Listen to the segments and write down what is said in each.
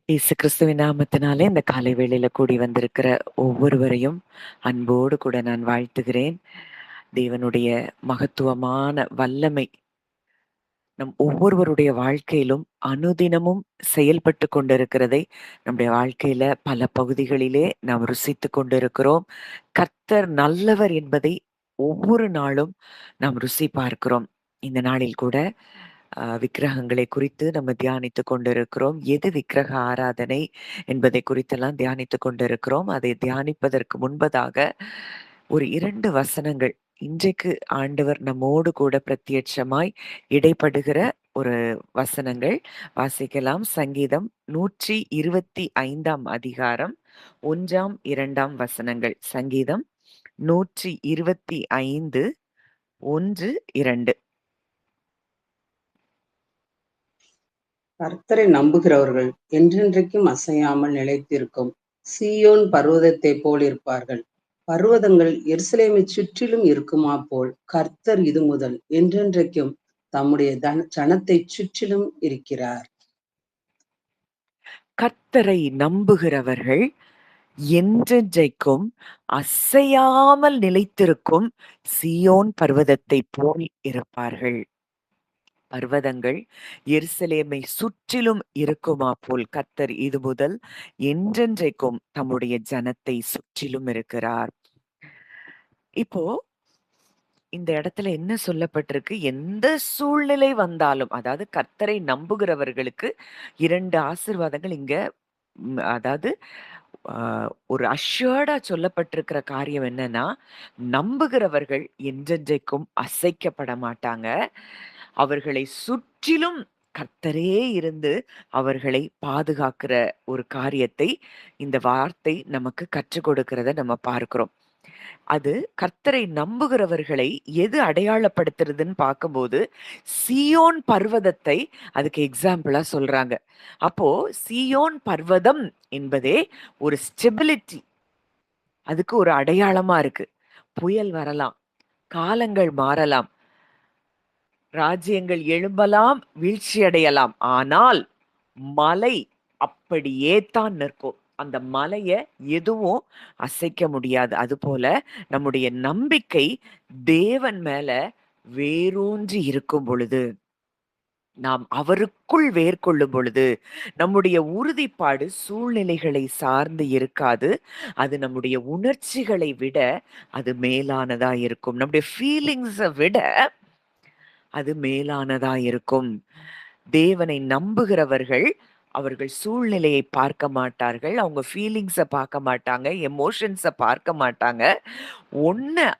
இயேசு கிறிஸ்துவின் நாமத்தினாலே இந்த காலை வேளையில கூடி வந்திருக்கிற ஒவ்வொருவரையும் அன்போடு கூட நான் வாழ்த்துகிறேன். தேவனுடைய மகத்துவமான வல்லமை நம் ஒவ்வொருவருடைய வாழ்க்கையிலும் அனுதினமும் செயல்பட்டு கொண்டிருக்கிறதை நம்முடைய வாழ்க்கையில பல பகுதிகளிலே நாம் ருசித்து கொண்டிருக்கிறோம். கர்த்தர் நல்லவர் என்பதை ஒவ்வொரு நாளும் நாம் ருசி பார்க்கிறோம். இந்த நாளில் கூட விக்கிரகங்களை குறித்து நம்ம தியானித்து கொண்டிருக்கிறோம். எது விக்கிரக ஆராதனை என்பதை குறித்தெல்லாம் தியானித்து கொண்டிருக்கிறோம். அதை தியானிப்பதற்கு முன்பதாக ஒரு 2 வசனங்கள் இன்றைக்கு ஆண்டவர் நம்மோடு கூட பிரத்யட்சமாய் இடைப்படுகிற ஒரு வசனங்கள் வாசிக்கலாம். சங்கீதம் 125ஆம் அதிகாரம் 1ஆம் 2ஆம் வசனங்கள். சங்கீதம் 125 1, 2. கர்த்தரை நம்புகிறவர்கள் என்றென்றைக்கும் அசையாமல் நிலைத்திருக்கும் சீயோன் பர்வதத்தை போல் இருப்பார்கள். பர்வதங்கள் எருசலேமை சுற்றிலும் இருக்குமா போல் கர்த்தர் இது முதல் என்றென்றைக்கும் தம்முடைய ஜனத்தை சுற்றிலும் இருக்கிறார். கர்த்தரை நம்புகிறவர்கள் என்றென்றைக்கும் அசையாமல் நிலைத்திருக்கும் சீயோன் பர்வதத்தை போல் இருப்பார்கள். பர்வதங்கள் எருசலேமை சுற்றிலும் இருக்குமா போல் கர்த்தர் இது முதல் என்றென்றைக்கும் தம்முடைய ஜனத்தை சுற்றிலும் இருக்கிறார். இப்போ இந்த இடத்துல என்ன சொல்லப்பட்டிருக்கு? எந்த சூழ்நிலை வந்தாலும், அதாவது கர்த்தரை நம்புகிறவர்களுக்கு 2 ஆசீர்வாதங்கள் இங்க அதாவது ஒரு அஷ்யூர்டா சொல்லப்பட்டிருக்கிற காரியம் என்னன்னா, நம்புகிறவர்கள் என்றென்றைக்கும் அசைக்கப்பட மாட்டாங்க. அவர்களை சுற்றிலும் கர்த்தரே இருந்து அவர்களை பாதுகாக்கிற ஒரு காரியத்தை இந்த வார்த்தை நமக்கு கற்றுக் கொடுக்கிறத நம்ம பார்க்கிறோம். அது கர்த்தரை நம்புகிறவர்களை எது அடையாளப்படுத்துறதுன்னு பார்க்கும்போது, சீயோன் பர்வதத்தை அதுக்கு எக்ஸாம்பிளா சொல்றாங்க. அப்போ சீயோன் பர்வதம் என்பதே ஒரு ஸ்டெபிலிட்டி, அதுக்கு ஒரு அடையாளமா இருக்கு. புயல் வரலாம், காலங்கள் மாறலாம், ராஜ்யங்கள் எழும்பலாம், வீழ்ச்சி அடையலாம், ஆனால் மலை அப்படியே தான் நிற்கும். அந்த மலைய எதுவும் அசைக்க முடியாது. அதுபோல நம்முடைய நம்பிக்கை தேவன் மேல வேரூன்றி இருக்கும் பொழுது, நாம் அவருக்குள் வேர்கொள்ளும் பொழுது, நம்முடைய உறுதிப்பாடு சூழ்நிலைகளை சார்ந்து இருக்காது. அது நம்முடைய உணர்ச்சிகளை விட அது மேலானதா இருக்கும். நம்முடைய ஃபீலிங்ஸை விட அது மேலானதா இருக்கும். தேவனை நம்புகிறவர்கள் அவர்கள் சூழ்நிலையை பார்க்க மாட்டார்கள், அவங்க ஃபீலிங்ஸ பார்க்க மாட்டாங்க, எமோஷன்ஸ பார்க்க மாட்டாங்க.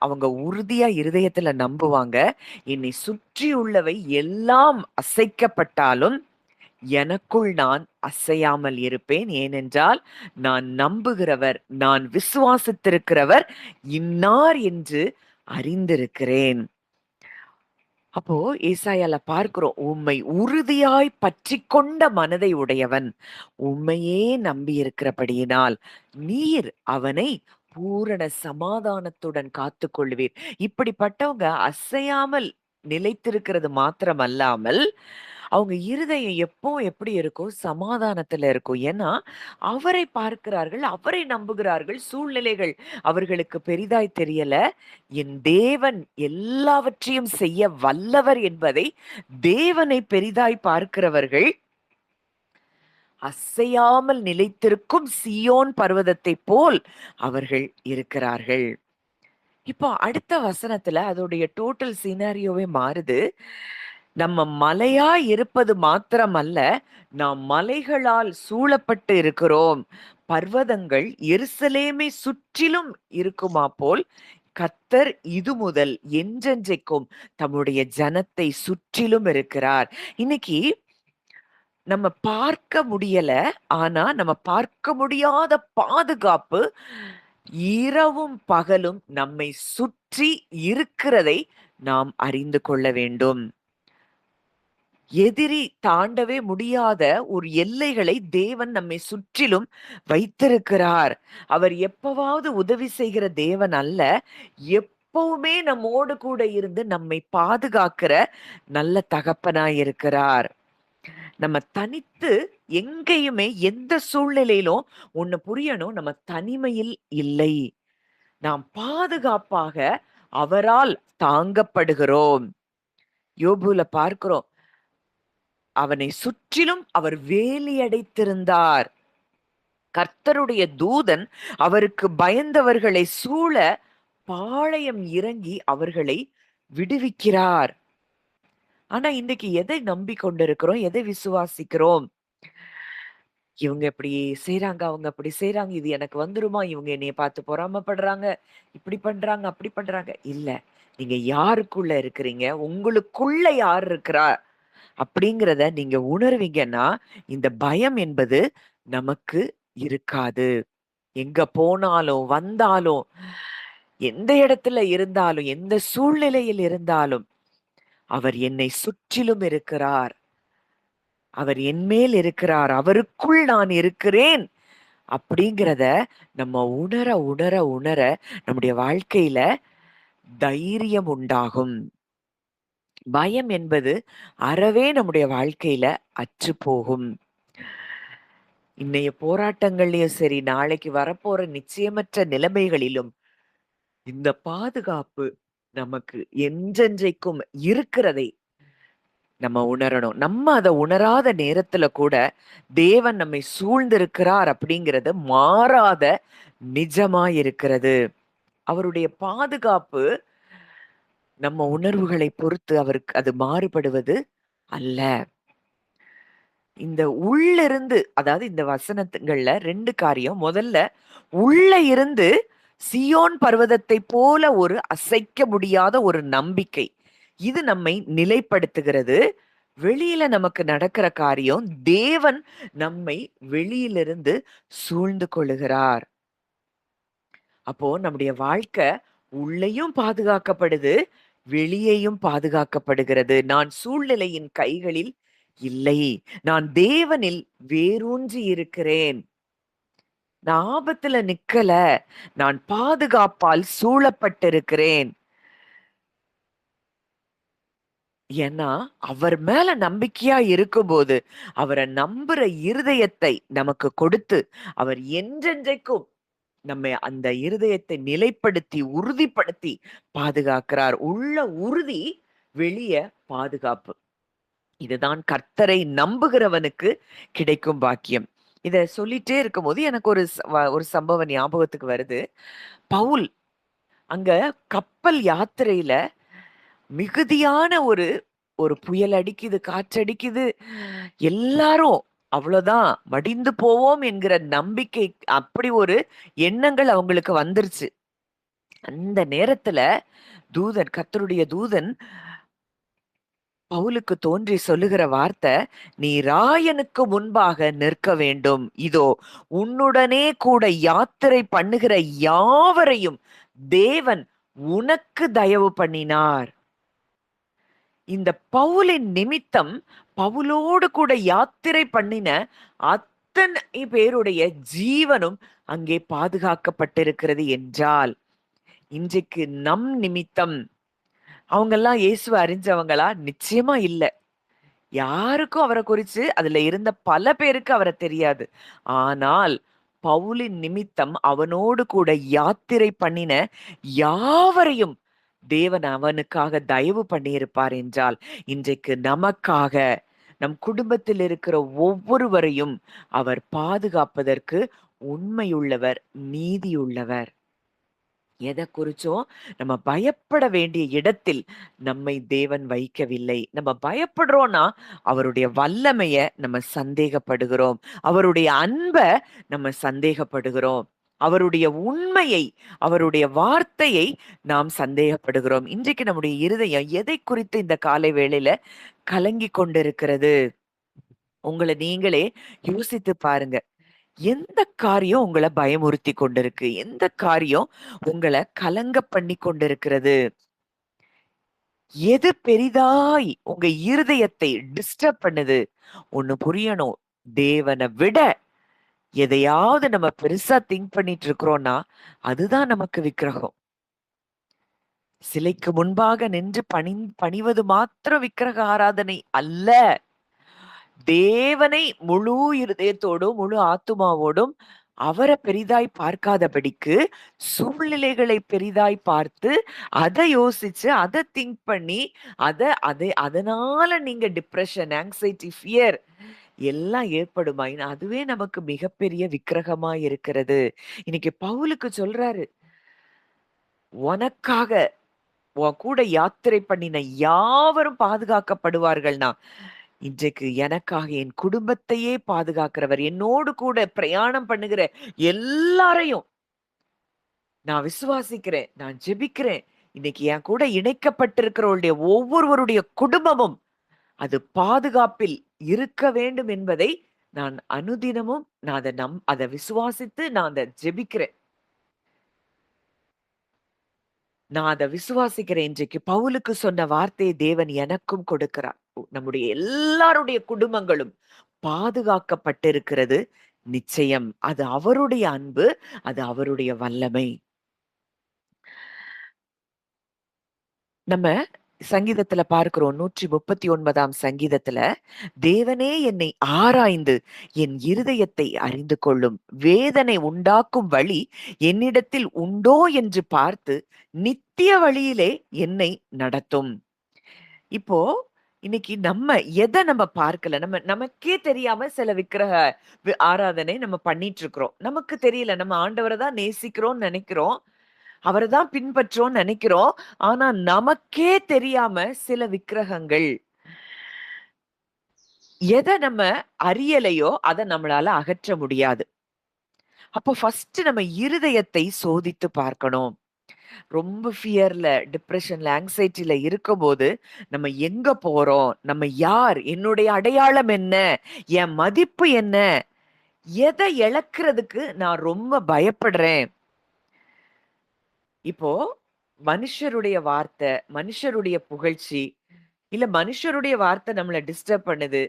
அவங்க உறுதியா இருதயத்துல நம்புவாங்க, என்னை சுற்றியுள்ளவை எல்லாம் அசைக்கப்பட்டாலும் எனக்குள் நான் அசையாமல் இருப்பேன். ஏனென்றால் நான் நம்புகிறவர், நான் விசுவாசித்திருக்கிறவர் இன்னார் என்று அறிந்திருக்கிறேன். அப்போ ஏசாயால பார்க்கிறோம், உம்மை உறுதியாய் பற்றி கொண்ட மனதை உடையவன், உம்மையே நம்பி இருக்கிறபடியினால் நீர் அவனை பூரண சமாதானத்துடன் காத்து கொள்வீர். இப்படிப்பட்டவங்க அசையாமல் நிலைத்திருக்கிறது மாத்திரமல்லாமல் அவங்க இருதயம் எப்போ எப்படி இருக்கும்? சமாதானத்துல இருக்கும். ஏன்னா அவரை பார்க்கிறார்கள், அவரை நம்புகிறார்கள். சூழ்நிலைகள் அவர்களுக்கு பெரிதாய் தெரியல. என் தேவன் எல்லாவற்றையும் செய்ய வல்லவர் என்பதை தேவனை பெரிதாய் பார்க்கிறவர்கள் அசையாமல் நிலைத்திருக்கும் சீயோன் பர்வதத்தை போல் அவர்கள் இருக்கிறார்கள். இப்போ அடுத்த வசனத்துல அதோடைய டோட்டல் சினாரியோவே மாறுது. நம்ம மலையா இருப்பது மாத்திரமல்ல, நாம் மலைகளால் சூழப்பட்டு இருக்கிறோம். பர்வதங்கள் எருசலேமை சுற்றிலும் இருக்குமா போல் கர்த்தர் இது முதல் என்றென்றைக்கும் தம்முடைய ஜனத்தை சுற்றிலும் இருக்கிறார். இன்னைக்கு நம்ம பார்க்க முடியல, ஆனா நம்ம பார்க்க முடியாத பாதுகாப்பு இரவும் பகலும் நம்மை சுற்றி இருக்கிறதை நாம் அறிந்து கொள்ள வேண்டும். எதிரி தாண்டவே முடியாத ஒரு எல்லைகளை தேவன் நம்மை சுற்றிலும் வைத்திருக்கிறார். அவர் எப்பவாவது உதவி செய்கிற தேவன் அல்ல, எப்பவுமே நம்மோடு கூட இருந்து நம்மை பாதுகாக்கிற நல்ல தகப்பனாய் இருக்கிறார். நம்ம தனித்து எங்கேயுமே எந்த சூழ்நிலையிலும் ஒண்ணு புரியணும், நம்ம தனிமையில் இல்லை. நாம் பாதுகாப்பாக அவரால் தாங்கப்படுகிறோம். யோபுல பார்க்கிறோம். அவனை சுற்றிலும் அவர் வேலியடைத்திருந்தார். கர்த்தருடைய தூதன் அவருக்கு பயந்தவர்களை சூழ பாளையம் இறங்கி அவர்களை விடுவிக்கிறார். ஆனா இன்னைக்கு எதை நம்பிக்கொண்டிருக்கிறோம்? எதை விசுவாசிக்கிறோம்? இவங்க இப்படி செய்றாங்க, அவங்க அப்படி செய்றாங்க. இது எனக்கு வந்துருமா? இவங்க என்னைய பார்த்து பொறாமைப்படுறாங்க. இப்படி பண்றாங்க, அப்படி பண்றாங்க. இல்ல. நீங்க யாருக்குள்ள இருக்கிறீங்க? உங்களுக்குள்ள யார் இருக்கிறா? அப்படிங்கிறத நீங்க உணர்வீங்கன்னா, இந்த பயம் என்பது நமக்கு இருக்காது. எங்க போனாலும், வந்தாலும், எந்த இடத்துல இருந்தாலும், எந்த சூழ்நிலையில் இருந்தாலும், அவர் என்னை சுற்றிலும் இருக்கிறார். அவர் என்மேல் இருக்கிறார். அவருக்குள் நான் இருக்கிறேன். அப்படிங்கிறத நம்ம உணர, உணர, உணர நம்முடைய வாழ்க்கையில தைரியம் உண்டாகும். பயம் என்பது அறவே நம்முடைய வாழ்க்கையில அற்றுப்போகும். இன்னைய போராட்டங்கள்லயும் சரி, நாளைக்கு வரப்போற நிச்சயமற்ற நிலைமைகளிலும் இந்த பாதுகாப்பு நமக்கு என்றென்றைக்கும் இருக்கிறதை நம்ம உணரணும். நம்ம அத உணராத நேரத்துல கூட தேவன் நம்மை சூழ்ந்திருக்கிறார் அப்படிங்கிறது மாறாத நிஜமா இருக்கிறது. அவருடைய பாதுகாப்பு நம்ம உணர்வுகளை பொறுத்து அவருக்கு அது மாறுபடுவது அல்ல. இந்த உள்ளிருந்து அதாவது இந்த வசனங்கள்ல 2 காரியம். முதல்ல உள்ள இருந்து சியோன் பர்வதத்தைப் போல ஒரு அசைக்க முடியாத ஒரு நம்பிக்கை. இது நம்மை நிலைப்படுத்துகிறது. வெளியில நமக்கு நடக்கிற காரியம், தேவன் நம்மை வெளியிலிருந்து சூழ்ந்து கொள்ளுகிறார். அப்போ நம்முடைய வாழ்க்கை உள்ளேயும் பாதுகாக்கப்படுது, வெளியேயும் பாதுகாக்கப்படுகிறது. நான் சூழ்நிலையின் கைகளில் இல்லை. நான் தேவனில் வேரூன்றி இருக்கிறேன். நான் ஆபத்துல நிக்கல. நான் பாதுகாப்பால் சூழப்பட்டிருக்கிறேன். ஏன்னா, அவர் மேல நம்பிக்கையா இருக்கும்போது, அவர நம்புற இருதயத்தை நமக்கு கொடுத்து, அவர் என்றென்றைக்கும் நம்மை அந்த இருதயத்தை நிலைப்படுத்தி, உறுதிப்படுத்தி பாதுகாக்கிறார். உள்ள உறுதி, வெளிய பாதுகாப்பு. இதுதான் கர்த்தரை நம்புகிறவனுக்கு கிடைக்கும் பாக்கியம். இத சொல்லிட்டே இருக்கும்போது எனக்கு ஒரு சம்பவம் ஞாபகத்துக்கு வருது. பவுல் அங்க கப்பல் யாத்திரையில மிகுதியான ஒரு ஒரு புயல் அடிக்குது, காற்றடிக்குது. எல்லாரும் அவ்வளோதான் மடிந்து போவோம் என்கிற நம்பிக்கை அப்படி ஒரு எண்ணங்கள் அவங்களுக்கு வந்துருச்சு. அந்த நேரத்துல கர்த்தருடைய தூதன் பவுலுக்கு தோன்றி சொல்லுகிற வார்த்தை, "நீ ராயனுக்கு முன்பாக நிற்க வேண்டும். இதோ உன்னுடனே கூட யாத்திரை பண்ணுகிற யாவரையும் தேவன் உனக்கு தயவு பண்ணினார்." இந்த பவுலின் நிமித்தம் பவுலோடு கூட யாத்திரை பண்ணின அத்தனை பேருடைய ஜீவனும் அங்கே பாதுகாக்கப்பட்டிருக்கிறது என்றால், இன்றைக்கு நம் நிமித்தம் அவங்கெல்லாம் இயேசுவ அறிஞ்சவங்களா? நிச்சயமா இல்ல. யாருக்கும் அவர குறிச்சு அதுல இருந்த பல பேருக்கு அவர தெரியாது. ஆனால் பவுலின் நிமித்தம் அவனோடு கூட யாத்திரை பண்ணின யாவரையும் தேவன் அவனுக்காக தயவு பண்ணியிருப்பார் என்றால், இன்றைக்கு நமக்காக நம் குடும்பத்தில் இருக்கிற ஒவ்வொருவரையும் அவர் பாதுகாப்பதற்கு உண்மையுள்ளவர், நீதியுள்ளவர். எத குறிச்சும் நம்ம பயப்பட வேண்டிய இடத்தில் நம்மை தேவன் வைக்கவில்லை. நம்ம பயப்படுறோம்னா, அவருடைய வல்லமைய நம்ம சந்தேகப்படுகிறோம். அவருடைய அன்ப நம்ம சந்தேகப்படுகிறோம். அவருடைய உண்மையை, அவருடைய வார்த்தையை நாம் சந்தேகப்படுகிறோம். இன்றைக்கு நம்முடைய இருதயம் எதை குறித்து இந்த காலை வேளையில கலங்கிக் கொண்டிருக்கிறது? உங்கள நீங்களே யோசித்து பாருங்க. எந்த காரியம் உங்கள பயமுறுத்தி கொண்டிருக்கு? எந்த காரியம் உங்கள கலங்க பண்ணி கொண்டிருக்கிறது? எது பெரிதாய் உங்க இருதயத்தை டிஸ்டர்ப் பண்ணுது? ஒண்ணு புரியணும். தேவன விட எதையாவது நம்ம பெருசா திங்க் பண்ணிட்டு இருக்கிறோம்னா, அதுதான் நமக்கு விக்கிரகம். சிலைக்கு முன்பாக நின்று பணிவது மாத்திரம் விக்கிரக ஆராதனை அல்ல. தேவனை முழு இருதயத்தோடும் முழு ஆத்துமாவோடும் அவரை பெரிதாய் பார்க்காதபடிக்கு சூழ்நிலைகளை பெரிதாய் பார்த்து அதை யோசிச்சு அதை திங்க் பண்ணி அதனால நீங்க டிப்ரெஷன், ஆங்ஸைட்டி, ஃபியர் எல்லாம் ஏற்படுமா? அதுவே நமக்கு மிகப்பெரிய விக்கிரகமா இருக்கிறது. இன்னைக்கு பவுலுக்கு சொல்றாரு, உனக்காக உன் கூட யாத்திரை பண்ணின யாவரும் பாதுகாக்கப்படுவார்கள்னா, இன்றைக்கு எனக்காக என் குடும்பத்தையே பாதுகாக்கிறவர், என்னோடு கூட பிரயாணம் பண்ணுகிற எல்லாரையும் நான் விசுவாசிக்கிறேன், நான் ஜெபிக்கிறேன். இன்னைக்கு என் கூட இணைக்கப்பட்டிருக்கிறவருடைய ஒவ்வொருவருடைய குடும்பமும் அது பாதுகாப்பில் இருக்க வேண்டும் என்பதை நான் அனுதினமும் நான் அதை விசுவாசித்து நான் அதை ஜெபிக்கிறேன். நான் அதை விசுவாசிக்கிறேன். இன்றைக்கு பவுலுக்கு சொன்ன வார்த்தையை தேவன் எனக்கும் கொடுக்கிறார். நம்முடைய எல்லாருடைய குடும்பங்களும் பாதுகாக்கப்பட்டிருக்கிறது நிச்சயம். அது அவருடைய அன்பு, அது அவருடைய வல்லமை. நம்ம சங்கீதத்துல பார்க்கிறோம், 139ஆம் சங்கீதத்துல, தேவனே என்னை ஆராய்ந்து என் இருதயத்தை அறிந்து கொள்ளும், வேதனை உண்டாக்கும் வழி என்னிடத்தில் உண்டோ என்று பார்த்து நித்திய வழியிலே என்னை நடத்தும். இப்போ இன்னைக்கு நம்ம எதை நம்ம பார்க்கல, நமக்கே தெரியாம சில விக்கிரக ஆராதனை நம்ம பண்ணிட்டு இருக்கிறோம். நமக்கு தெரியல, நம்ம ஆண்டவரை தான் நேசிக்கிறோம்னு நினைக்கிறோம், அவரை தான் பின்பற்றோம்னு நினைக்கிறோம். ஆனா நமக்கே தெரியாம சில விக்கிரகங்கள் எதை நம்ம அறியலையோ அதை நம்மளால அகற்ற முடியாது. அப்போ ஃபர்ஸ்ட் நம்ம இருதயத்தை சோதித்து பார்க்கணும். ரொம்ப ஃபியர்ல, டிப்ரெஷன்ல, ஆங்ஸைட்டில இருக்கும்போது நம்ம எங்க போறோம், நம்ம யார், என்னுடைய அடையாளம் என்ன, என் மதிப்பு என்ன, எதை இழக்கிறதுக்கு நான் ரொம்ப பயப்படுறேன். இப்போ மனுஷருடைய வார்த்தை, மனுஷருடைய புகழ்ச்சி, இல்ல மனுஷருடைய வார்த்தை நம்மள டிஸ்டர்ப் பண்ணுது,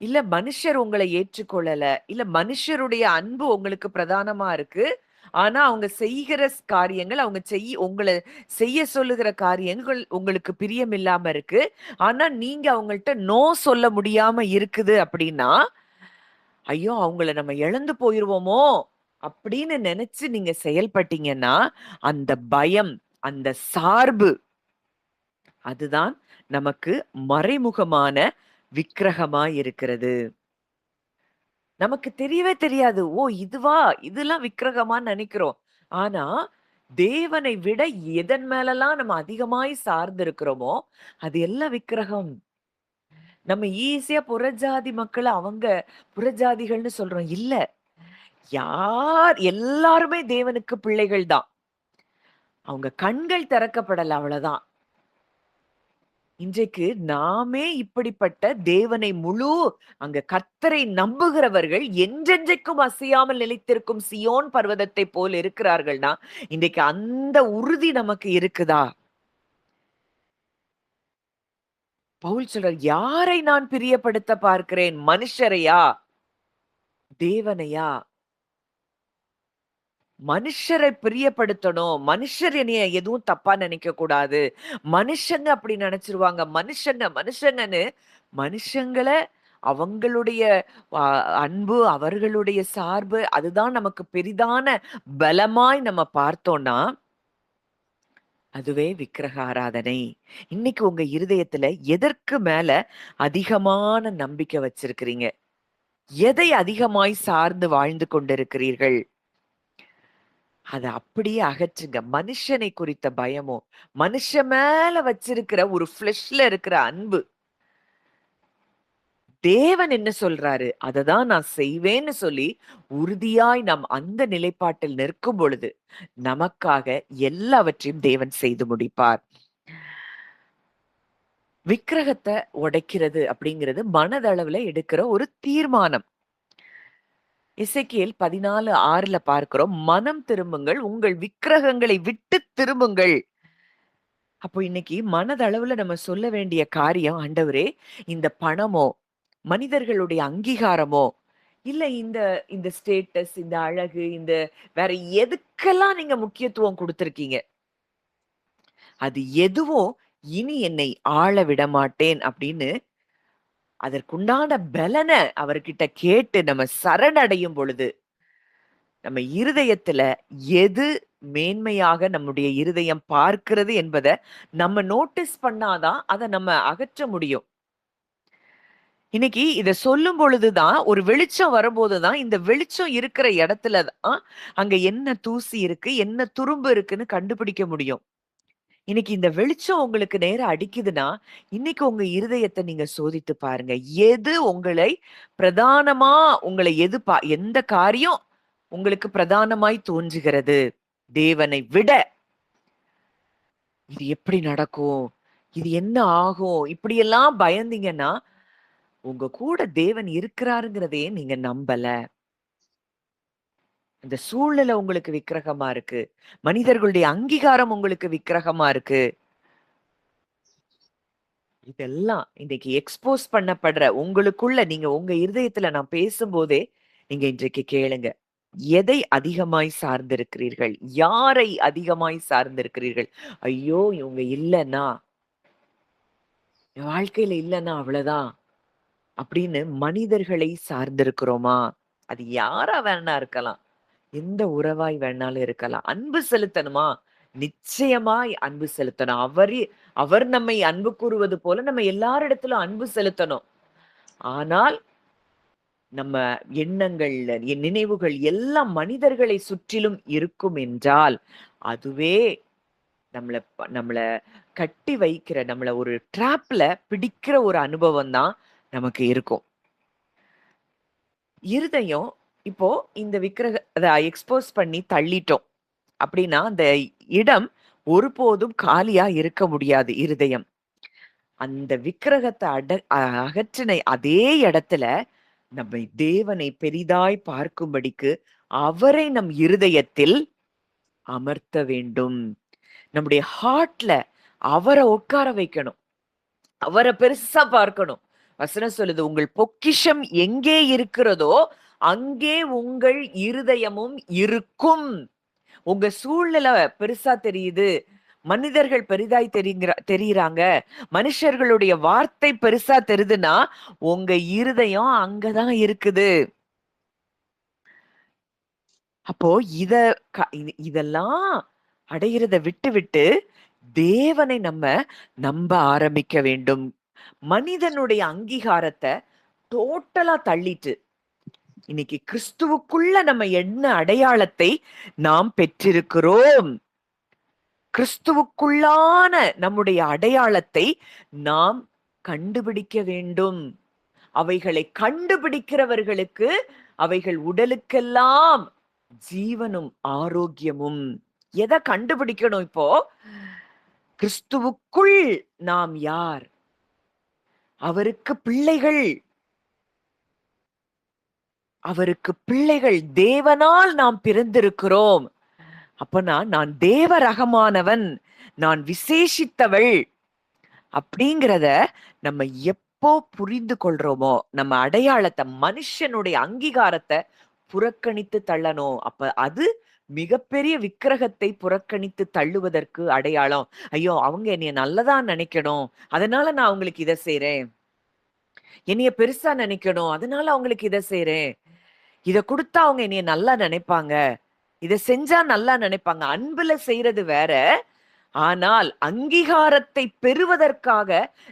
இல்ல மனுஷர் உங்களை ஏற்றுக்கொள்ளல, இல்ல மனுஷருடைய அன்பு உங்களுக்கு பிரதானமா இருக்கு, ஆனா அவங்க செய்கிற காரியங்கள், அவங்க உங்களை செய்ய சொல்லுகிற காரியங்கள் உங்களுக்கு பிரியம் இல்லாம இருக்கு, ஆனா நீங்க அவங்கள்ட்ட நோ சொல்ல முடியாம இருக்குது அப்படின்னா, ஐயோ அவங்கள நம்ம இழந்து போயிருவோமோ அப்படின்னு நினைச்சு நீங்க செயல்பட்டீங்கன்னா, அந்த பயம், அந்த சார்பு, அதுதான் நமக்கு மறைமுகமான விக்கிரகமா இருக்கிறது. நமக்கு தெரியவே தெரியாது. ஓ இதுவா, இதெல்லாம் விக்கிரகமான்னு நினைக்கிறோம். ஆனா தேவனை விட எதன் மேலலாம் நம்ம அதிகமாய் சார்ந்து இருக்கிறோமோ அது எல்லாம் விக்கிரகம். நம்ம ஈஸியா புறஜாதி மக்கள் அவங்க புறஜாதிகள்னு சொல்றோம். இல்ல, எல்லாருமே தேவனுக்கு பிள்ளைகள் தான். அவங்க கண்கள் திறக்கப்படல, அவ்வளவுதான். இன்றைக்கு நாமே இப்படிப்பட்ட தேவனை அங்க கர்த்தரை நம்புகிறவர்கள் என்றென்றைக்கும் அசையாமல் நிலைத்திருக்கும் சியோன் பர்வதத்தை போல் இருக்கிறார்கள்னா, இன்றைக்கு அந்த உறுதி நமக்கு இருக்குதா? பவுல் சொல்றார், யாரை நான் பிரியப்படுத்த பார்க்கிறேன், மனுஷரையா தேவனையா? மனுஷரை பிரியப்படுத்தணும், மனுஷர் என்னைய எதுவும் தப்பா நினைக்க கூடாது, மனுஷங்க அப்படி நினைச்சிருவாங்க, மனுஷங்கன்னு மனுஷங்களை அவங்களுடைய அன்பு, அவர்களுடைய சார்பு, அதுதான் நமக்கு பெரிதான பலமாய் நம்ம பார்த்தோம்னா அதுவே விக்கிரக ஆராதனை. இன்னைக்கு உங்க இருதயத்துல எதற்கு மேல அதிகமான நம்பிக்கை வச்சிருக்கிறீங்க? எதை அதிகமாய் சார்ந்து வாழ்ந்து கொண்டிருக்கிறீர்கள்? அதை அப்படியே அகற்றுங்க. மனுஷனை குறித்த பயமோ, மனுஷன் மேல வச்சிருக்கிற ஒரு ஃபிளஷ்ல இருக்கிற அன்பு, தேவன் என்ன சொல்றாரு அததான் நான் செய்வேன்னு சொல்லி உறுதியாய் நாம் அந்த நிலைப்பாட்டில் நிற்கும் பொழுது நமக்காக எல்லாவற்றையும் தேவன் செய்து முடிப்பார். விக்கிரகத்தை உடைக்கிறது அப்படிங்கிறது மனதளவுல எடுக்கிற ஒரு தீர்மானம். எசேக்கியேல் 14:6 பார்க்கிறோம், மனம் திரும்புங்கள், உங்கள் விக்கிரகங்களை விட்டு திரும்புங்கள். அப்போ இன்னைக்கு மனதளவுல நம்ம சொல்ல வேண்டிய காரியம், ஆண்டவரே இந்த பணமோ, மனிதர்களுடைய அங்கீகாரமோ, இல்ல இந்த இந்த ஸ்டேட்டஸ், இந்த அழகு, இந்த வேற எதுக்கெல்லாம் நீங்க முக்கியத்துவம் கொடுத்திருக்கீங்க, அது எதுவும் இனி என்னை ஆள விட மாட்டேன் அப்படின்னு அதற்குண்டான பலனை அவர்கிட்ட கேட்டு நம்ம சரணடையும் பொழுது நம்ம இருதயத்துல எது மேன்மையாக நம்முடைய இருதயம் பார்க்கிறது என்பதை நம்ம நோட்டீஸ் பண்ணாதான் அதை நம்ம அகற்ற முடியும். இன்னைக்கு இத சொல்லும் பொழுதுதான், ஒரு வெளிச்சம் வரும்போதுதான், இந்த வெளிச்சம் இருக்கிற இடத்துல தான் அங்க என்ன தூசி இருக்கு, என்ன துரும்பு இருக்குன்னு கண்டுபிடிக்க முடியும். இன்னைக்கு இந்த வெளிச்சம் உங்களுக்கு நேரா அடிக்குதுன்னா, இன்னைக்கு உங்க இருதயத்த நீங்க சோதித்து பாருங்க. எது உங்களை பிரதானமா உங்களை எந்த காரியம் உங்களுக்கு பிரதானமாய் தோன்றுகிறது? தேவனை விட இது எப்படி நடக்கும்? இது என்ன ஆகும்? இப்படியெல்லாம் பயந்தீங்கன்னா, உங்க கூட தேவன் இருக்கிறாருங்கிறதையே நீங்க நம்பல. அந்த சூழ்நிலை உங்களுக்கு விக்கிரகமா இருக்கு. மனிதர்களுடைய அங்கீகாரம் உங்களுக்கு விக்கிரகமா இருக்கு. இதெல்லாம் இன்னைக்கு எக்ஸ்போஸ் பண்ணப்படுற உங்களுக்குள்ள நீங்க உங்க இருதயத்துல நான் பேசும்போதே நீங்க இன்றைக்கு கேளுங்க. எதை அதிகமாய் சார்ந்திருக்கிறீர்கள்? யாரை அதிகமாய் சார்ந்திருக்கிறீர்கள்? ஐயோ! இவங்க இல்லன்னா, என் வாழ்க்கையில இல்லன்னா அவ்வளவுதான். அப்படின்னு மனிதர்களை சார்ந்திருக்கிறோமா? அது யாரா வேணா இருக்கலாம். எந்த உறவாய் வேணாலும் இருக்கலாம். அன்பு செலுத்தணுமா? நிச்சயமாய் அன்பு செலுத்தணும். அவர் நம்மை அன்பு கூறுவது போல நம்ம எல்லாரிடத்திலும் அன்பு செலுத்தணும். ஆனால் நம்ம எண்ணங்கள், நினைவுகள் எல்லாம் மனிதர்களை சுற்றிலும் இருக்கும் என்றால், அதுவே நம்மள கட்டி வைக்கிற, நம்மள ஒரு ட்ராப்ல பிடிக்கிற ஒரு அனுபவம் தான் நமக்கு இருக்கும். இருதயம் இப்போ இந்த அத எக்ஸ்போஸ் பண்ணி தள்ளிட்டோம் அப்படின்னா, அந்த இடம் ஒருபோதும் காலியா இருக்க முடியாது இருதயம். அந்த விக்கிரகத்த அகற்றின அதே இடத்துல நம்மை தேவனை பெரிதாய் பார்க்கும்படிக்கு அவரை நம் இருதயத்தில் அமர்த்த வேண்டும். நம்முடைய ஹார்ட்ல அவரை உட்கார வைக்கணும். அவரை பெருசா பார்க்கணும். வசனம் சொல்லுது, உங்கள் பொக்கிஷம் எங்கே இருக்கிறதோ அங்கே உங்கள் இருதயமும் இருக்கும். உங்க சூழ்நிலை பெருசா தெரியுது, மனிதர்கள் பெரிதாய் தெரியுறாங்க, மனுஷர்களுடைய வார்த்தை பெருசா தெரியுதுன்னா உங்க இருதயம் அங்கதான் இருக்குது. அப்போ இதெல்லாம் அடையிறத விட்டு தேவனை நம்ம நம்ப ஆரம்பிக்க வேண்டும். மனிதனுடைய அங்கீகாரத்தை டோட்டலா தள்ளிட்டு இன்னைக்கு கிறிஸ்துவுக்குள்ள நம்ம என்ன அடையாளத்தை நாம் பெற்றிருக்கிறோம், கிறிஸ்துவுக்குள்ளான நம்முடைய அடையாளத்தை நாம் கண்டுபிடிக்க வேண்டும். அவைகளை கண்டுபிடிக்கிறவர்களுக்கு அவைகள் உடலுக்கெல்லாம் ஜீவனும் ஆரோக்கியமும். எதை கண்டுபிடிக்கணும் இப்போ? கிறிஸ்துவுக்குள் நாம் யார்? அவருக்கு பிள்ளைகள். அவருக்கு பிள்ளைகள். தேவனால் நாம் பிறந்திருக்கிறோம். அப்பனா நான் தேவ ரகமானவன், நான் விசேஷித்தவள் அப்படிங்கிறத நம்ம எப்போ புரிந்து கொள்றோமோ, நம்ம அடையாளத்தை, மனுஷனுடைய அங்கீகாரத்தை புறக்கணித்து தள்ளணும். அப்ப அது மிகப்பெரிய விக்கிரகத்தை புறக்கணித்து தள்ளுவதற்கு அடையாளம். ஐயோ, அவங்க என்னைய நல்லதா நினைக்கணும், அதனால நான் அவங்களுக்கு இதை செய்றேன். என்னைய பெருசா நினைக்கணும், அதனால அவங்களுக்கு இதை செய்றேன். இத கொடுத்தா அவங்க என்னைய நல்லா நினைப்பாங்க, இத செஞ்சா நல்லா நினைப்பாங்க. அன்புல செய்யறது வேற. ஆனால் அங்கீகாரத்தை பெறுவதற்காக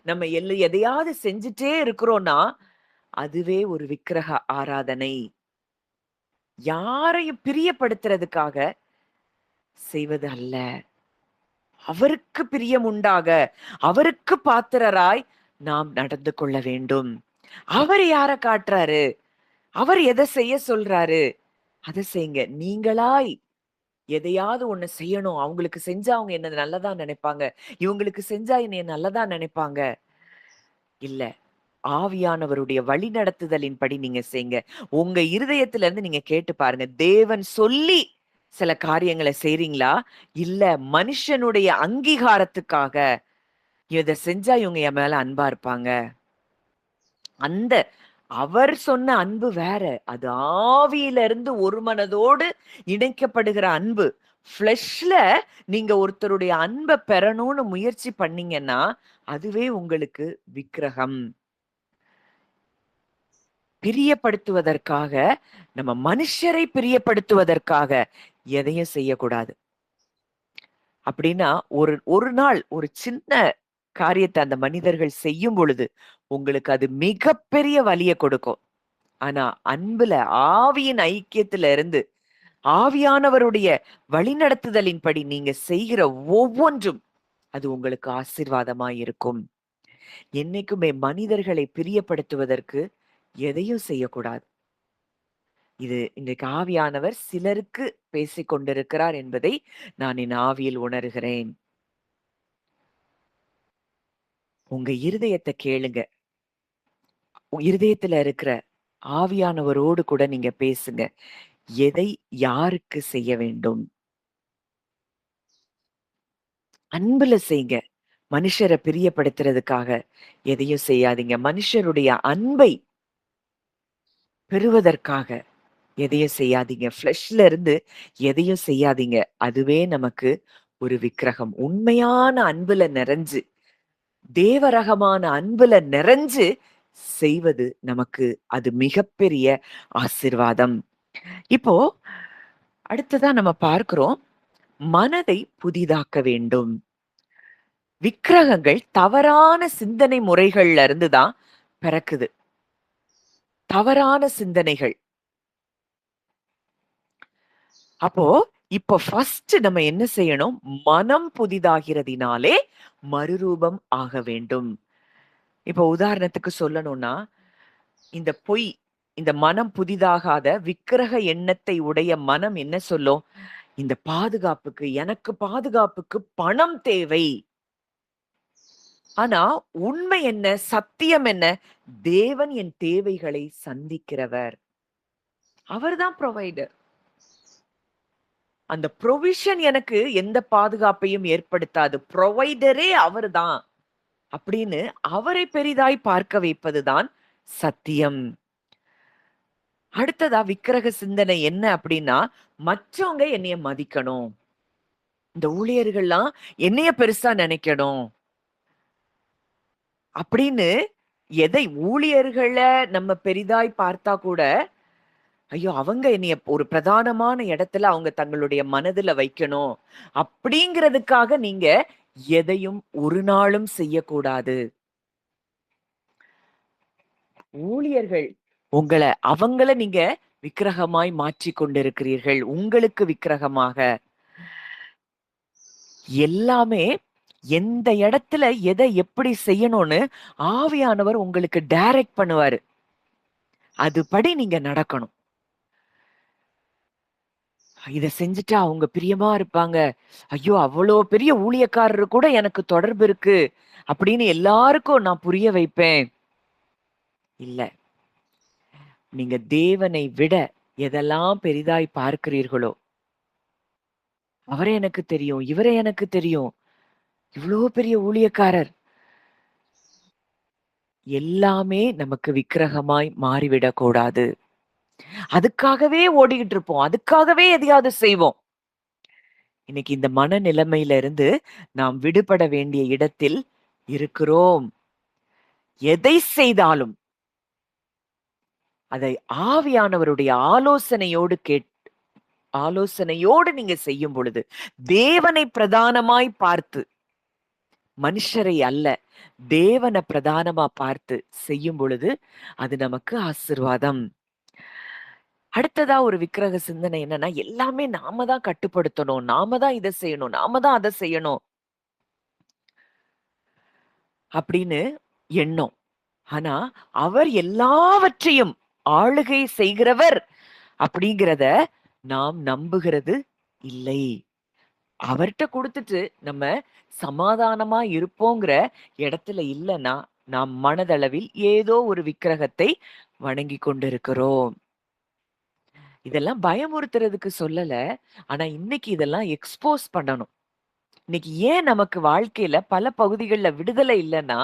நம்ம எதையாவது செஞ்சுட்டே இருக்கிறோம்னா அதுவே ஒரு விக்கிரக ஆராதனை. யாரையும் பிரியப்படுத்துறதுக்காக செய்வது அல்ல. அவருக்கு பிரியம் உண்டாக, அவருக்கு பாத்திரராய் நாம் நடந்து கொள்ள வேண்டும். அவர் யார காட்டுறாரு, அவர் எதை செய்ய சொல்றாரு, அதை செய்யுங்க. நீங்களாய் எதையாவது ஒண்ணு செய்யணும், அவங்களுக்கு செஞ்சா அவங்க என்ன நல்லதா நினைப்பாங்க, இவங்களுக்கு செஞ்சா என்னைய நல்லதா நினைப்பாங்க, இல்ல. ஆவியானவருடைய வழி நடத்துதலின்படி நீங்க செய்யுங்க. உங்க இருதயத்துல இருந்து நீங்க கேட்டு பாருங்க. தேவன் சொல்லி சில காரியங்களை செய்றீங்களா? இல்ல மனுஷனுடைய அங்கீகாரத்துக்காக இத செஞ்சா இவங்க என் மேல அன்பா இருப்பாங்க. அந்த அவர் சொன்ன அன்பு வேற. அது ஆவியில இருந்து ஒரு மனதோடு இணைக்கப்படுகிற அன்பு. ஃப்ளஷ்ல நீங்க ஒருத்தருடைய அன்பை பெறணும்னு முயற்சி பண்ணீங்கன்னா அதுவே உங்களுக்கு விக்கிரகம். பிரியப்படுத்துவதற்காக, நம்ம மனுஷரை பிரியப்படுத்துவதற்காக எதையும் செய்யக்கூடாது. அப்படின்னா, ஒரு ஒரு நாள் ஒரு சின்ன காரியத்த அந்த மனிதர்கள் செய்யும் பொழுது, உங்களுக்கு அது மிகப்பெரிய வலிய கொடுக்கும். ஆனா, அன்புல, ஆவியின் ஐக்கியத்துல இருந்து, ஆவியானவருடைய வழிநடத்துதலின்படி நீங்க செய்கிற ஒவ்வொன்றும், அது உங்களுக்கு ஆசீர்வாதமாய் இருக்கும். என்னைக்குமே மனிதர்களை பிரியப்படுத்துவதற்கு எதையும் செய்யக்கூடாது. இது இன்றைக்கு ஆவியானவர் சிலருக்கு பேசிக் கொண்டிருக்கிறார் என்பதை நான் என் ஆவியில் உணர்கிறேன். உங்க இருதயத்த கேளுங்க. இருதயத்துல இருக்கிற ஆவியானவரோடு கூட நீங்க பேசுங்க. எதை யாருக்கு செய்ய வேண்டும்? அன்புல செய்ங்க. மனுஷர பிரியப்படுத்துறதுக்காக எதையும் செய்யாதீங்க. மனுஷருடைய அன்பை பெறுவதற்காக எதையும் செய்யாதீங்க. ஃப்ளஷ்ல இருந்து எதையும் செய்யாதீங்க. அதுவே நமக்கு ஒரு விக்கிரகம். உண்மையான அன்புல நிறைஞ்சு, தேவரகமான அன்புல நிறைஞ்சு செய்வது நமக்கு அது மிகப்பெரிய ஆசீர்வாதம். இப்போ அடுத்ததா நம்ம பார்க்கிறோம், மனதை புதிதாக்க வேண்டும். விக்கிரகங்கள் தவறான சிந்தனை முறைகள்ல இருந்து தான் பிறக்குது. தவறான சிந்தனைகள். அப்போ இப்போ ஃபர்ஸ்ட் நம்ம என்ன செய்யணும்? மனம் புதிதாகிறதினாலே மறுரூபம் ஆக வேண்டும். இப்போ உதாரணத்துக்கு சொல்லணும்னா, இந்த பொய், இந்த மனம் புதிதாகாத விக்கிரக எண்ணத்தை உடைய மனம் என்ன சொல்லும்? இந்த பாதுகாப்புக்கு, எனக்கு பாதுகாப்புக்கு பணம் தேவை. ஆனா உண்மை என்ன? சத்தியம் என்ன? தேவன் என் தேவைகளை சந்திக்கிறவர். அவர்தான் புரொவைடர். அந்த புரோவிஷன் எனக்கு எந்த பாதுகாப்பையும் ஏற்படுத்தாது. புரொவைடரே அவர்தான். அப்படின்னு அவரை பெரிதாய் பார்க்க வைப்பதுதான் சத்தியம். அடுத்ததா விக்கிரக சிந்தனை என்ன அப்படின்னா, மற்றவங்க என்னைய மதிக்கணும். இந்த ஊழியர்கள்லாம் என்னைய பெருசா நினைக்கணும். அப்படின்னு எதை ஊழியர்கள நம்ம பெரிதாய் பார்த்தா கூட, ஐயோ! அவங்க என்னைய ஒரு பிரதானமான இடத்துல அவங்க தங்களுடைய மனதுல வைக்கணும். அப்படிங்கிறதுக்காக நீங்க எதையும் ஒரு நாளும் செய்யக்கூடாது. ஊழியர்கள் அவங்கள நீங்க விக்கிரகமாய் மாற்றிக் கொண்டிருக்கிறீர்கள். உங்களுக்கு விக்கிரகமாக. எல்லாமே எந்த இடத்துல எதை எப்படி செய்யணும்னு ஆவியானவர் உங்களுக்கு டைரக்ட் பண்ணுவாரு. அதுபடி நீங்க நடக்கணும். இத செஞ்சுட்டா அவங்க பிரியமா இருப்பாங்க. ஐயோ! அவ்வளோ பெரிய ஊழியக்காரரு கூட எனக்கு தொடர்பு இருக்கு. அப்படின்னு எல்லாருக்கும் நான் புரிய வைப்பேன். இல்ல. நீங்க தேவனை விட எதெல்லாம் பெரிதாய் பார்க்கிறீர்களோ, அவரே எனக்கு தெரியும், இவரே எனக்கு தெரியும். இவ்ளோ பெரிய ஊழியக்காரர். எல்லாமே நமக்கு விக்கிரகமாய் மாறிவிடக் கூடாது. அதுக்காகவே ஓடிக்கிட்டு இருப்போம். அதுக்காகவே எதையாவது செய்வோம். இன்னைக்கு இந்த மனநிலைமையில இருந்து நாம் விடுபட வேண்டிய இடத்தில் இருக்கிறோம். எதை செய்தாலும் அதை ஆவியானவருடைய ஆலோசனையோடு நீங்க செய்யும் பொழுது, தேவனை பிரதானமாய் பார்த்து, மனுஷரை அல்ல, தேவன பிரதானமா பார்த்து செய்யும் பொழுது, அது நமக்கு ஆசீர்வாதம். அடுத்ததா ஒரு விக்கிரக சிந்தனை என்னன்னா, எல்லாமே நாம தான் கட்டுப்படுத்தணும். நாம தான் இத செய்யணும். நாம தான் அத செய்யணும். அப்படின்னு எண்ணம். ஆனா, அவர் எல்லாவற்றையும் ஆளுகை செய்கிறவர் அப்படிங்கிறத நாம் நம்புகிறது இல்லை. அவர்ட்ட குடுத்துட்டு நம்ம சமாதானமா இருப்போங்கிற இடத்துல இல்லன்னா, நாம் மனதளவில் ஏதோ ஒரு விக்கிரகத்தை வணங்கிக் கொண்டிருக்கிறோம். இதெல்லாம் பயமுறுத்துறதுக்கு சொல்லல. ஆனா இன்னைக்கு இதெல்லாம் எக்ஸ்போஸ் பண்ணணும். இன்னைக்கு ஏன் நமக்கு வாழ்க்கையில பல பகுதிகள்ல விடுதலை இல்லன்னா,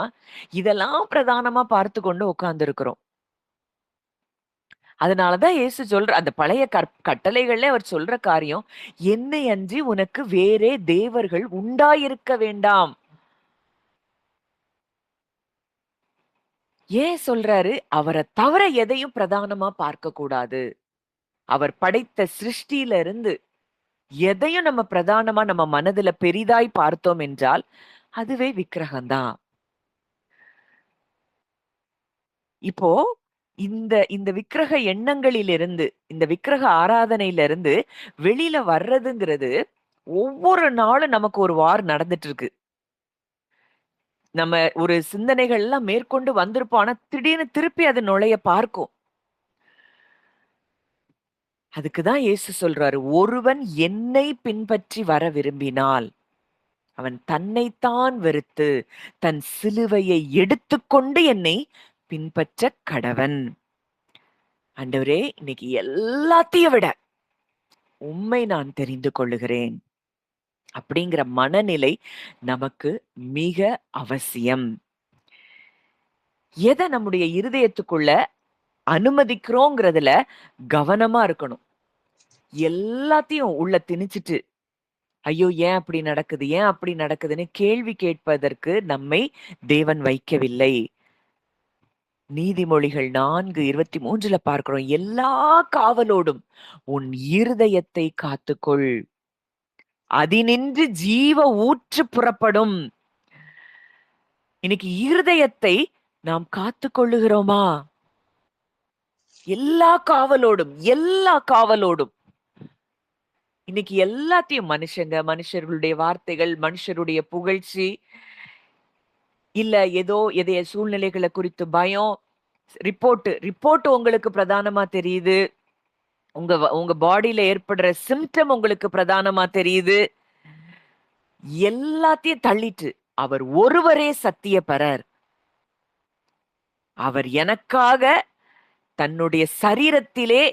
இதெல்லாம் பிரதானமா பார்த்து கொண்டு உட்கார்ந்திருக்கிறோம். அதனாலதான் இயேசு அந்த பழைய கட்டளைகள்ல அவர் சொல்ற காரியம், என்னை அன்றி உனக்கு வேறே தேவர்கள் உண்டாயிருக்க வேண்டாம். ஏன் சொல்றாரு? அவரை தவிர எதையும் பிரதானமா பார்க்க கூடாது. அவர் படைத்த சிருஷ்டியில இருந்து எதையும் நம்ம பிரதானமா நம்ம மனதுல பெரிதாய் பார்த்தோம் என்றால் அதுவே விக்கிரகம்தான். இப்போ இந்த இந்த விக்கிரக எண்ணங்களிலிருந்து, இந்த விக்கிரக ஆராதனையிலிருந்து வெளியில வர்றதுங்கிறது ஒவ்வொரு நாளும் நமக்கு ஒரு வார் நடந்துட்டு இருக்கு. நம்ம ஒரு சிந்தனைகள் எல்லாம் மேற்கொண்டு வந்திருப்போம். ஆனா திடீர்னு திருப்பி அது நுழைய பார்க்கும். அதுக்கு தான் இயேசு சொல்றாரு, "ஒருவன் என்னை பின்பற்றி வர விரும்பினால், அவன் தன்னைத்தான் வெறுத்து, தன் சிலுவையை எடுத்துக்கொண்டு என்னை பின்பற்றக் கடவன்." ஆண்டவரே, இன்னைக்கு எல்லாத்தையும் விட உம்மை நான் தெரிந்து கொள்ளுகிறேன். அப்படிங்கிற மனநிலை நமக்கு மிக அவசியம். எத நம்முடைய இருதயத்துக்குள்ள அனுமதிக்கிறோங்கிறதுல கவனமா இருக்கணும். எல்லாத்தையும் உள்ள திணிச்சுட்டு, ஐயோ! ஏன் அப்படி நடக்குது? ஏன் அப்படி நடக்குதுன்னு கேள்வி கேட்பதற்கு நம்மை தேவன் வைக்கவில்லை. நீதிமொழிகள் 4:23 பார்க்கிறோம். எல்லா காவலோடும் உன் இருதயத்தை காத்துக்கொள். அதினின்று ஜீவ ஊற்று புறப்படும். இன்னைக்கு இருதயத்தை நாம் காத்துக் கொள்ளுகிறோமா? எல்லா காவலோடும், எல்லா காவலோடும். இன்னைக்கு எல்லாத்தையும் மனுஷங்க, மனுஷர்களுடைய வார்த்தைகள், மனுஷருடைய புகழ்ச்சி, இல்ல ஏதோ எதைய சூழ்நிலைகளை குறித்து பயம், ரிப்போர்ட் உங்களுக்கு பிரதானமா தெரியுது. உங்க பாடியில ஏற்படுற சிம்டம் உங்களுக்கு பிரதானமா தெரியுது. எல்லாத்தையும் தள்ளிட்டு அவர் ஒருவரே சத்தியப்பரர். அவர் எனக்காக தன்னுடைய சரீரத்திலே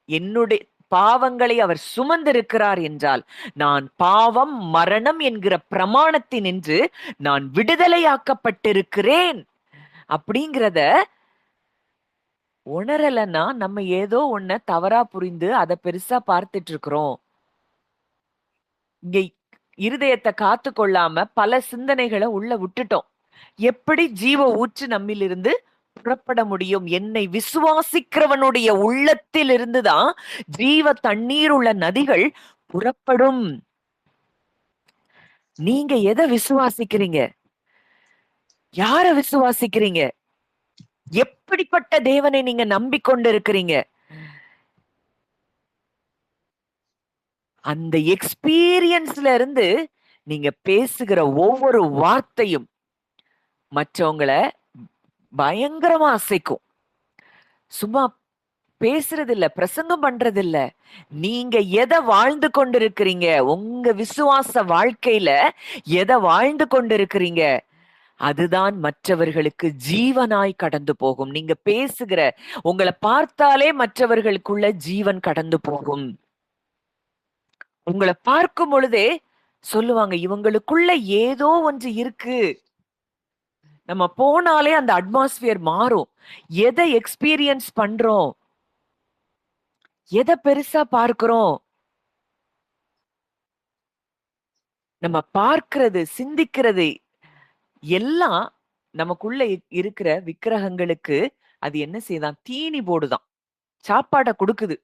என்னுடைய பாவங்களை அவர் சுமந்திருக்கிறார் என்றால், நான் பாவம் மரணம் என்கிற பிரமாணத்தினின்று நான் விடுதலையாக்கப்பட்டிருக்கிறேன் அப்படிங்கிறத உணரலன்னா நம்ம ஏதோ ஒன்ன தவறா புரிந்து அதை பெருசா பார்த்துட்டு இருக்கிறோம். இங்க இருதயத்தை காத்து கொள்ளாம பல சிந்தனைகளை உள்ள விட்டுட்டோம். எப்படி ஜீவ ஊற்று நம்மிலிருந்து புறப்பட முடியும்? என்னை விசுவாசிக்கிறவனுடைய உள்ளத்தில் இருந்துதான் ஜீவ தண்ணீர் உள்ள நதிகள் புறப்படும். நீங்க எதை விசுவாசிக்கிறீங்க? யார விசுவாசிக்கிறீங்க? எப்படிப்பட்ட தேவனை நீங்க நம்பிக்கொண்டு இருக்கிறீங்க? அந்த எக்ஸ்பீரியன்ஸ்ல இருந்து நீங்க பேசுகிற ஒவ்வொரு வார்த்தையும் மற்றவங்களை பயங்கரமா அசைக்கும். சும்மா பேசுறது இல்ல, பிரசங்கம் பண்றது இல்ல. நீங்க எதை வாழ்ந்து கொண்டிருக்கிறீங்க? உங்க விசுவாச வாழ்க்கையில எதை வாழ்ந்து கொண்டிருக்கிறீங்க? அதுதான் மற்றவர்களுக்கு ஜீவனாய் கடந்து போகும். நீங்க பேசுகிற, உங்களை பார்த்தாலே மற்றவர்களுக்குள்ள ஜீவன் கடந்து போகும். உங்களை பார்க்கும் பொழுதே சொல்லுவாங்க, இவங்களுக்குள்ள ஏதோ ஒன்று இருக்கு. நம்ம போனாலே அந்த அட்மாஸ்பியர் மாறும். எதை எக்ஸ்பீரியன்ஸ் பண்றோம்? எதை பெருசா பார்க்கிறோம்? நம்ம பார்க்கிறது, சிந்திக்கிறது எல்லாம் நமக்குள்ள இருக்கிற விக்கிரகங்களுக்கு அது என்ன செய்யுதான்? தீனி போடுதான், சாப்பாட கொடுக்குது.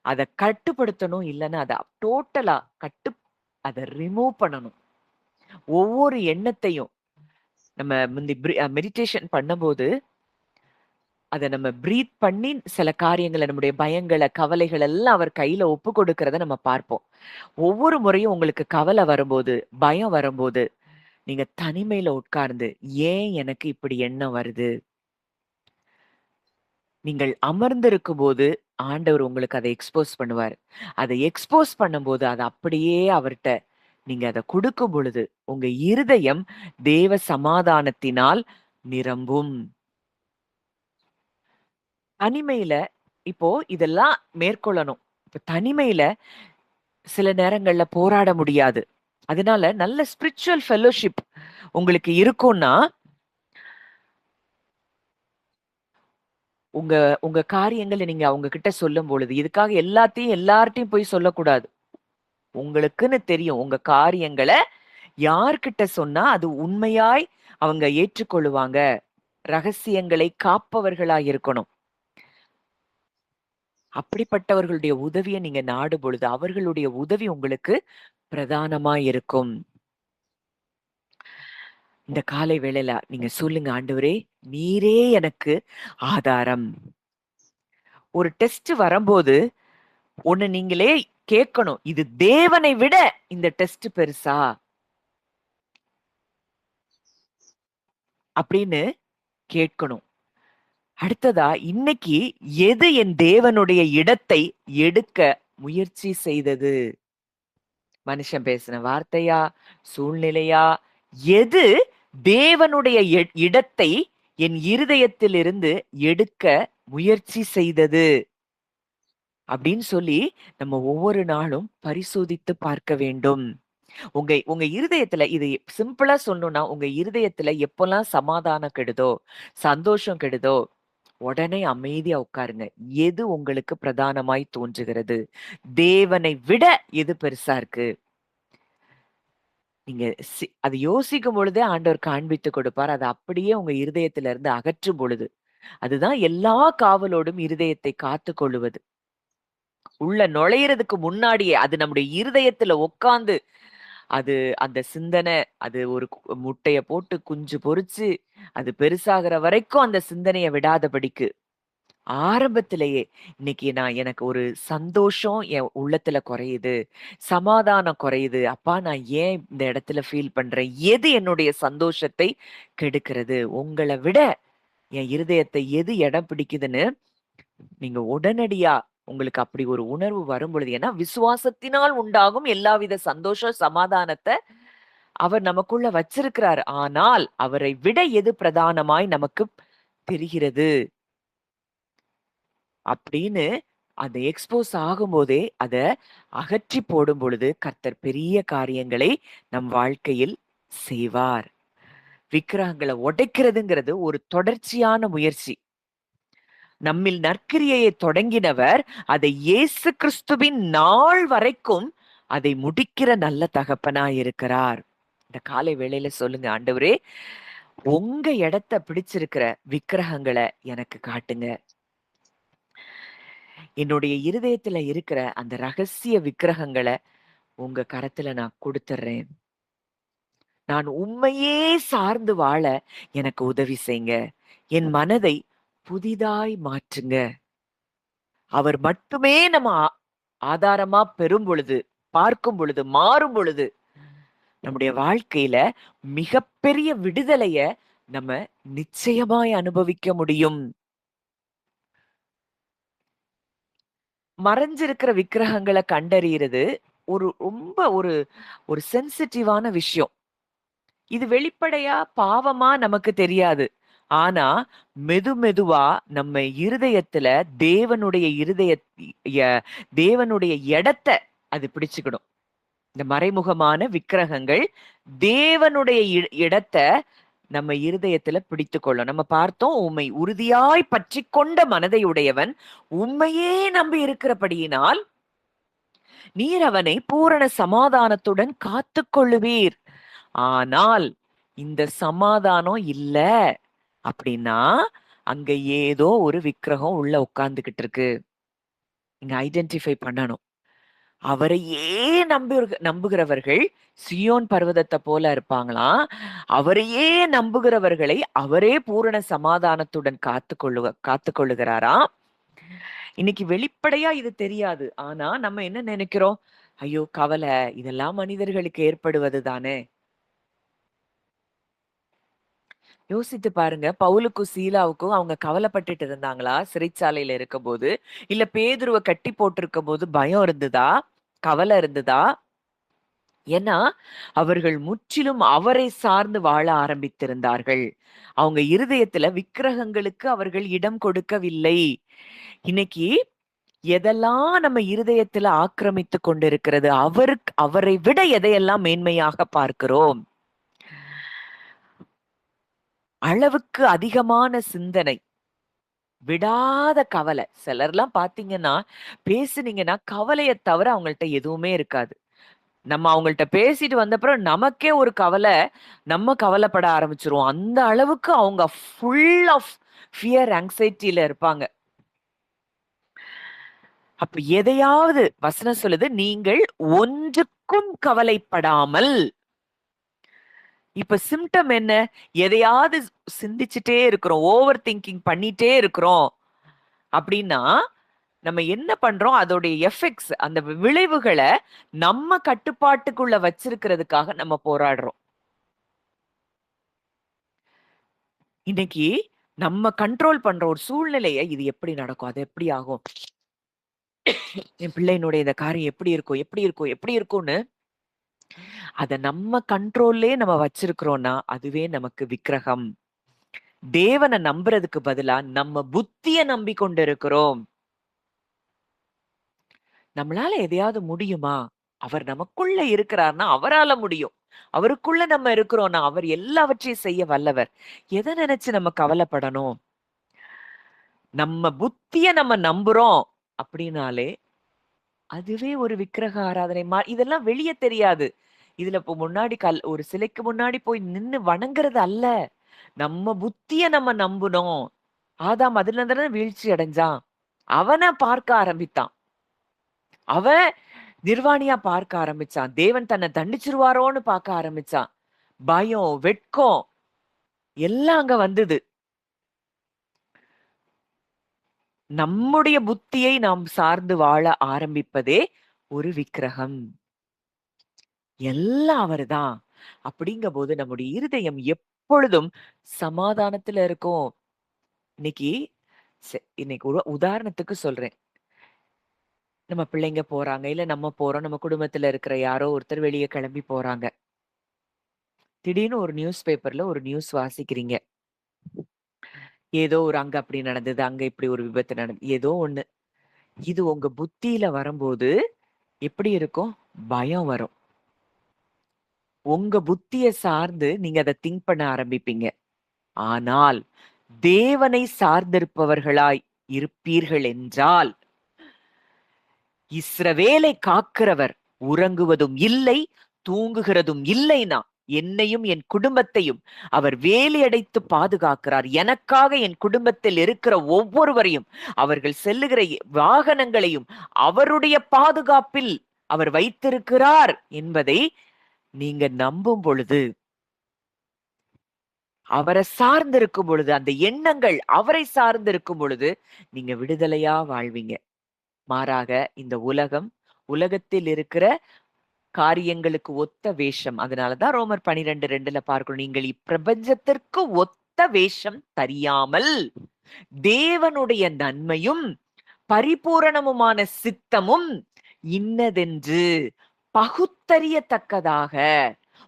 அதை கட்டுப்படுத்தணும். இல்லைன்னா அதை டோட்டலா அதை ரிமூவ் பண்ணணும். ஒவ்வொரு எண்ணத்தையும் நம்ம முந்தி மெடிடேஷன் பண்ணும்போது அதை நம்ம பிரீத் பண்ணி சில காரியங்களை, நம்முடைய பயங்களை, கவலைகள் எல்லாம் அவர் கையில ஒப்பு கொடுக்கறத நம்ம பார்ப்போம். ஒவ்வொரு முறையும் உங்களுக்கு கவலை வரும்போது, பயம் வரும்போது, நீங்க தனிமையில உட்கார்ந்து, ஏன் எனக்கு இப்படி எண்ணம் வருது? நீங்கள் அமர்ந்திருக்கும் போது ஆண்டவர் உங்களுக்கு அதை எக்ஸ்போஸ் பண்ணுவார். அதை எக்ஸ்போஸ் பண்ணும்போது அதை அப்படியே அவர்கிட்ட நீங்க அதை கொடுக்கும் பொழுது உங்க இருதயம் தேவ சமாதானத்தினால் நிரம்பும். தனிமையில இப்போ இதெல்லாம் மேற்கொள்ளணும். இப்ப தனிமையில சில நேரங்கள்ல போராட முடியாது. அதனால நல்ல ஸ்பிரிச்சுவல் ஃபெலோஷிப் உங்களுக்கு இருக்கும்னா, உங்க உங்க காரியங்களை நீங்க அவங்க கிட்ட சொல்லும் பொழுது, இதுக்காக எல்லாத்தையும் எல்லார்ட்டையும் போய் சொல்லக்கூடாது. உங்களுக்குன்னு தெரியும். உங்க காரியங்களை யார்கிட்ட சொன்னா அது உண்மையாய் அவங்க ஏற்றுக்கொள்ளுவாங்க. ரகசியங்களை காப்பவர்களாய் இருக்கணும். அப்படிப்பட்டவர்களுடைய உதவியை நீங்க நாடும் பொழுது அவர்களுடைய உதவி உங்களுக்கு பிரதானமா இருக்கும். இந்த காலை வேளையில நீங்க சொல்லுங்க, ஆண்டவரே நீரே எனக்கு ஆதாரம். ஒரு டெஸ்ட் வரும்போது ஒண்ணு நீங்களே கேட்கணும், இது தேவனை விட இந்த டெஸ்ட் பெருசா அப்படின்னு கேட்கணும். அடுத்ததா, இன்னைக்கு எது என் தேவனுடைய இடத்தை எடுக்க முயற்சி செய்தது? மனுஷன் பேசின வார்த்தையா, சூழ்நிலையா, எது தேவனுடைய இடத்தை என் இருதயத்திலிருந்து எடுக்க முயற்சி செய்தது அப்படின்னு சொல்லி நம்ம ஒவ்வொரு நாளும் பரிசோதித்து பார்க்க வேண்டும். உங்க உங்க இருதயத்துல இது சிம்பிளா சொல்லணும்னா, உங்க இருதயத்துல எப்பெல்லாம் சமாதானம் கெடுதோ, சந்தோஷம் கெடுதோ, உடனே அமைதியா உட்காருங்க. எது உங்களுக்கு பிரதானமாய் தோன்றுகிறது? தேவனை விட எது பெருசா இருக்கு? நீங்க அது யோசிக்கும் பொழுதே ஆண்டவர் காண்பித்து கொடுப்பார். அது அப்படியே உங்க இருதயத்தில இருந்து அகற்றும் பொழுது, அதுதான் எல்லா காவலோடும் இருதயத்தை காத்துக் கொள்ளுவது. உள்ள நுழையறதுக்கு முன்னாடியே அது நம்முடைய இருதயத்துல உட்கார்ந்து அது அந்த சிந்தனை, அது ஒரு முட்டைய போட்டு குஞ்சு பொரிச்சு அது பெருசாகிற வரைக்கும் அந்த சிந்தனைய விடாதபடிக்கு ஆரம்பத்திலேயே இன்னைக்கு எனக்கு ஒரு சந்தோஷம் என் உள்ளத்துல குறையுது, சமாதானம் குறையுது. அப்பா நான் ஏன் இந்த இடத்துல ஃபீல் பண்றேன்? எது என்னுடைய சந்தோஷத்தை கெடுக்கிறது? உங்கள விட என் இருதயத்தை எது இடம் பிடிக்குதுன்னு நீங்க உடனடியா உங்களுக்கு அப்படி ஒரு உணர்வு வரும் பொழுது, ஏன்னா விசுவாசத்தினால் உண்டாகும் எல்லாவித சந்தோஷம், சமாதானத்த அவர் நமக்குள்ள வச்சிருக்கிறார். ஆனால் அவரை விட எது பிரதானமாய் நமக்கு தெரிகிறது அப்படின்னு அந்த எக்ஸ்போஸ் ஆகும்போதே அத அகற்றி போடும் பொழுது கர்த்தர் பெரிய காரியங்களை நம் வாழ்க்கையில் செய்வார். விக்கிரகங்களை உடைக்கிறதுங்கிறது ஒரு தொடர்ச்சியான முயற்சி. நம்மில் நற்கிரியையை தொடங்கினவர் அதை இயேசு கிறிஸ்துவின் நாள் வரைக்கும் அதை முடிக்கிற நல்ல தகப்பனாய் இருக்கிறார். இந்த காலை வேளையில சொல்லுங்க, ஆண்டவரே உங்க இடத்தை பிடிச்சிருக்கிற விக்கிரகங்களை எனக்கு காட்டுங்க. என்னுடைய இருதயத்துல இருக்கிற அந்த ரகசிய விக்கிரகங்களை உங்க கரத்துல நான் கொடுத்துறேன். நான் உண்மையே சார்ந்து வாழ எனக்கு உதவி செய்யுங்க. என் மனதை புதிதாய் மாற்றுங்க. அவர் மட்டுமே நம்ம ஆதாரமா பெறும் பொழுது, பார்க்கும் பொழுது, மாறும் பொழுது நம்முடைய வாழ்க்கையில மிகப்பெரிய விடுதலைய நம்ம நிச்சயமாய் அனுபவிக்க முடியும். மறைஞ்சிருக்கிற விக்கிரகங்களை கண்டறியறது ரொம்ப ஒரு சென்சிட்டிவான விஷயம். இது வெளிப்படையா பாவமா நமக்கு தெரியாது. ஆனா மெதுவா நம்ம இருதயத்துல தேவனுடைய இடத்தை அது பிடிச்சுக்கணும். இந்த மறைமுகமான விக்கிரகங்கள் தேவனுடைய இடத்தை நம்ம இருதயத்துல பிடித்து கொள்ளும். நம்ம பார்த்தோம், உம்மை உறுதியாய் பற்றி கொண்ட மனதை உடையவன் உண்மையே நம்பி இருக்கிறபடியினால் நீர் அவனை பூரண சமாதானத்துடன் காத்து கொள்ளுவீர். ஆனால் இந்த சமாதானம் இல்ல அப்படின்னா அங்க ஏதோ ஒரு விக்கிரகம் உள்ள உட்கார்ந்துகிட்டு இருக்கு. நீங்க ஐடென்டிஃபை பண்ணணும். அவரையே நம்புகிறவர்கள் சியோன் பர்வதத்தை போல இருப்பாங்களாம். அவரையே நம்புகிறவர்களை அவரே பூரண சமாதானத்துடன் காத்துக்கொள்ளுகிறாராம். இன்னைக்கு வெளிப்படையா இது தெரியாது. ஆனா நம்ம என்ன நினைக்கிறோம்? ஐயோ கவலை, இதெல்லாம் மனிதர்களுக்கு ஏற்படுவது தானே. யோசித்து பாருங்க, பவுலுக்கும் சீலாவுக்கும் அவங்க கவலைப்பட்டுட்டு இருந்தாங்களா சிறைச்சாலையில இருக்கும் போது? இல்ல பேதுருவ கட்டி போட்டிருக்கும் போது பயம் இருந்ததா? கவலை இருந்ததா? ஏன்னா அவர்கள் முற்றிலும் அவரை சார்ந்து வாழ ஆரம்பித்திருந்தார்கள். அவங்க இருதயத்துல விக்கிரகங்களுக்கு அவர்கள் இடம் கொடுக்கவில்லை. இன்னைக்கு எதெல்லாம் நம்ம இருதயத்துல ஆக்கிரமித்து கொண்டிருக்கிறது? அவரை விட எதையெல்லாம் மேன்மையாக பார்க்கிறோம்? அளவுக்கு அதிகமான சிந்தனை, விடாத கவலை. சிலர்லாம் பாத்தீங்கன்னா பேசுனீங்கன்னா கவலையை தவிர அவங்கள்ட்ட எதுவுமே இருக்காது. நம்ம அவங்கள்ட்ட பேசிட்டு வந்தப்புறம் நமக்கே ஒரு கவலை, நம்ம கவலைப்பட ஆரம்பிச்சுருவோம். அந்த அளவுக்கு அவங்க ஃபுல் ஆஃப் ஃபியர், ஆங்ஸைட்டில இருப்பாங்க. அப்ப எதையாவது வசனம் சொல்லுது, நீங்கள் ஒன்றுக்கும் கவலைப்படாமல். இப்ப சிம்டம் என்ன? எதையாவது சிந்திச்சுட்டே இருக்கிறோம். ஓவர் திங்கிங் பண்ணிட்டே இருக்கிறோம். அப்படின்னா, நம்ம என்ன பண்றோம்? அதோடைய எஃபெக்ட்ஸ், அந்த விளைவுகள நம்ம கட்டுப்பாட்டுக்குள்ள வச்சிருக்கிறதுக்காக நம்ம போராடுறோம். இன்னைக்கு நம்ம கண்ட்ரோல் பண்ற ஒரு சூழ்நிலைய, இது எப்படி நடக்கும்? அது எப்படி ஆகும்? என் பிள்ளையினுடைய இந்த காரியம் எப்படி இருக்கும்? எப்படி இருக்கும்? எப்படி இருக்கும்னு அத நம்ம கண்ட்ரோல்லயே நம்ம வச்சிருக்கிறோம்னா, அதுவே நமக்கு விக்கிரகம். தேவன நம்புறதுக்கு பதிலா நம்ம புத்திய நம்பிக்கொண்டு இருக்கிறோம். நம்மளால எதையாவது முடியுமா? அவர் நமக்குள்ள இருக்கிறார்னா, அவரால முடியும். அவருக்குள்ள நம்ம இருக்கிறோம்னா, அவர் எல்லாவற்றையும் செய்ய வல்லவர். எத நினைச்சு நம்ம கவலைப்படணும்? நம்ம புத்திய நம்ம நம்புறோம் அப்படின்னாலே, அதுவே ஒரு விக்கிரக ஆராதனை இதெல்லாம் வெளிய தெரியாது. இதுல இப்போ முன்னாடி ஒரு சிலைக்கு முன்னாடி போய் நின்னு வணங்குறது அல்ல. நம்ம புத்திய நம்ம நம்புனோம். ஆதாம் அதுல தானே வீழ்ச்சி அடைஞ்சான். அவன பார்க்க ஆரம்பித்தான். அவன் நிர்வாணியா பார்க்க ஆரம்பிச்சான். தேவன் தன்னை தண்டிச்சிருவாரோன்னு பார்க்க ஆரம்பிச்சான். பயம், வெட்கம் எல்லாம் அங்க வந்தது. நம்முடைய புத்தியை நாம் சார்ந்து வாழ ஆரம்பிப்பதே ஒரு விக்கிரகம். எல்லாம் அவர்தான். அப்படிங்கம்போது நம்முடைய இருதயம் எப்பொழுதும் சமாதானத்துல இருக்கும். இன்னைக்கு இன்னைக்கு ஒரு உதாரணத்துக்கு சொல்றேன். நம்ம பிள்ளைங்க போறாங்க, இல்ல நம்ம போறோம். நம்ம குடும்பத்துல இருக்கிற யாரோ ஒருத்தர் வெளிய கிளம்பி போறாங்க. திடீர்னு ஒரு நியூஸ் பேப்பர்ல ஒரு நியூஸ் வாசிக்கிறீங்க. ஏதோ ஒரு அங்க அப்படி நடந்தது, அங்க இப்படி ஒரு விபத்து ஏதோ ஒண்ணு. இது உங்க புத்தியில வரும்போது எப்படி இருக்கும்? பயம் வரும். உங்க புத்திய சார்ந்து நீங்க அத திங்க் பண்ண ஆரம்பிப்பீங்க. ஆனால் தேவனை சார்ந்திருப்பவர்களாய் இருப்பீர்கள் என்றால், இஸ்ரவேலை காக்கிறவர் உறங்குவதும் இல்லை, தூங்குகிறதும் இல்லைனா, என்னையும் என் குடும்பத்தையும் அவர் வேலி அடைத்து பாதுகாக்கிறார். எனக்காக என் குடும்பத்தில் இருக்கிற ஒவ்வொருவரையும், அவர்கள் செல்லுகிற வாகனங்களையும் அவருடைய பாதுகாப்பில் அவர் வைத்திருக்கிறார் என்பதை நீங்க நம்பும் பொழுது, அவரை சார்ந்திருக்கும் பொழுது, அந்த எண்ணங்கள் அவரை சார்ந்திருக்கும் பொழுது, நீங்க விடுதலையா வாழ்வீங்க. மாறாக இந்த உலகத்தில் இருக்கிற காரியங்களுக்கு ஒத்த வேஷம். அதனாலதான் ரோமர் 12:2ல பார்க்கிறோம். நீங்கள் இப்பிரபஞ்சத்திற்கு ஒத்த வேஷம் தரியாமல், தேவனுடைய நன்மையும் பரிபூரணமுமான சித்தமும் இன்னதென்று பகுத்தறியத்தக்கதாக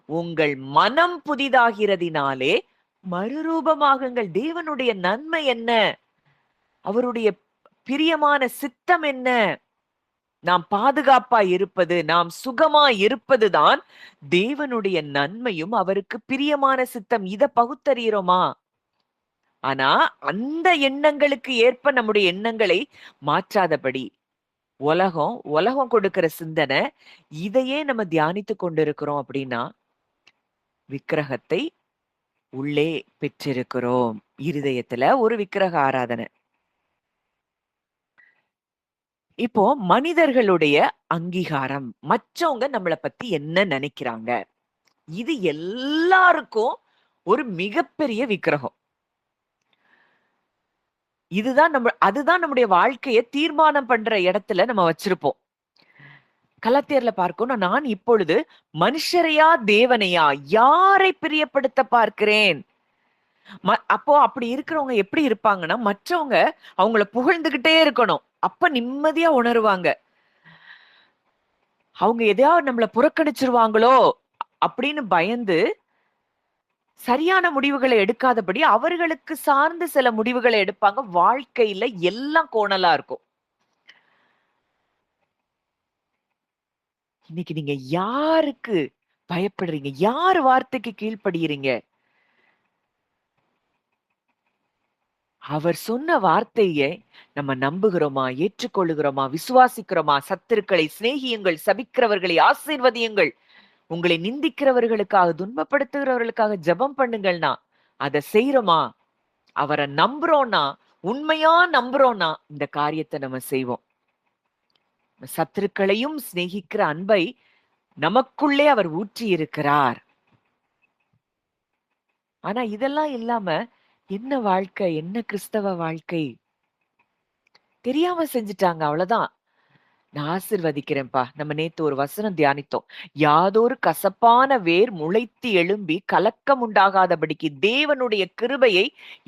உங்கள் மனம் புதிதாகிறதினாலே மறுரூபமாகுங்கள். தேவனுடைய நன்மை என்ன? அவருடைய பிரியமான சித்தம் என்ன? நாம் பாதுகாப்பா இருப்பது, நாம் சுகமா இருப்பதுதான் தேவனுடைய நன்மையும் அவருக்கு பிரியமான சித்தம். இத பகுத்தறிகிறோமா? ஆனா அந்த எண்ணங்களுக்கு ஏற்ப நம்முடைய எண்ணங்களை மாற்றாதபடி, உலகம் கொடுக்கிற சிந்தனை, இதையே நம்ம தியானித்துக் கொண்டிருக்கிறோம் அப்படின்னா, விக்கிரகத்தை உள்ளே பெற்றிருக்கிறோம். இருதயத்துல ஒரு விக்கிரக ஆராதனை. இப்போ மனிதர்களுடைய அங்கீகாரம், மற்றவங்க நம்மள பத்தி என்ன நினைக்கிறாங்க? இது எல்லாருக்கும் ஒரு மிகப்பெரிய விக்கிரகம். அதுதான் நம்முடைய வாழ்க்கைய தீர்மானம் பண்ற இடத்துல நம்ம வச்சிருப்போம். கலாத்தியர்ல பார்க்கணும், நான் இப்பொழுது மனுஷரையா தேவனையா யாரை பிரியப்படுத்த பார்க்கிறேன்? அப்போ அப்படி இருக்கிறவங்க எப்படி இருப்பாங்கன்னா, மற்றவங்க அவங்கள புகழ்ந்துகிட்டே இருக்கணும். அப்ப நிம்மதியா உணருவாங்க. அவங்க எதையாவது நம்மள புறக்கணிச்சிருவாங்களோ அப்படின்னு பயந்து சரியான முடிவுகளை எடுக்காதபடி அவர்களுக்கு சார்ந்து சில முடிவுகளை எடுப்பாங்க. வாழ்க்கையில எல்லாம் கோணலா இருக்கும். இன்னைக்கு நீங்க யாருக்கு பயப்படுறீங்க? யார் வார்த்தைக்கு கீழ்ப்படுகிறீங்க? அவர் சொன்ன வார்த்தையை நம்ம நம்புகிறோமா, ஏற்றுக்கொள்ளுகிறோமா, விசுவாசிக்கிறோமா? சத்துருக்களை சிநேகியுங்கள், சபிக்கிறவர்களை ஆசீர்வதியுங்கள், உங்களை நிந்திக்கிறவர்களுக்காக, துன்பப்படுத்துகிறவர்களுக்காக ஜெபம் பண்ணுங்கள்னா அதை செய்யறோமா? அவரை நம்புறோம்னா, உண்மையா நம்புறோம்னா இந்த காரியத்தை நம்ம செய்வோம். சத்துருக்களையும் சிநேகிக்கிற அன்பை நமக்குள்ளே அவர் ஊற்றி இருக்கிறார். ஆனா இதெல்லாம் இல்லாம என்ன வாழ்க்கை, என்ன கிறிஸ்தவ வாழ்க்கை? தெரியாம செஞ்சுட்டாங்க, அவ்வளவுதான். நான் ஆசிர்வதிக்கிறேன்ப்பா. நம்ம நேத்து ஒரு வசனம் தியானித்தோம். யாதொரு கசப்பான வேர் முளைத்து எழும்பி கலக்கம் உண்டாகாதபடிக்கு, தேவனுடைய கிருபையை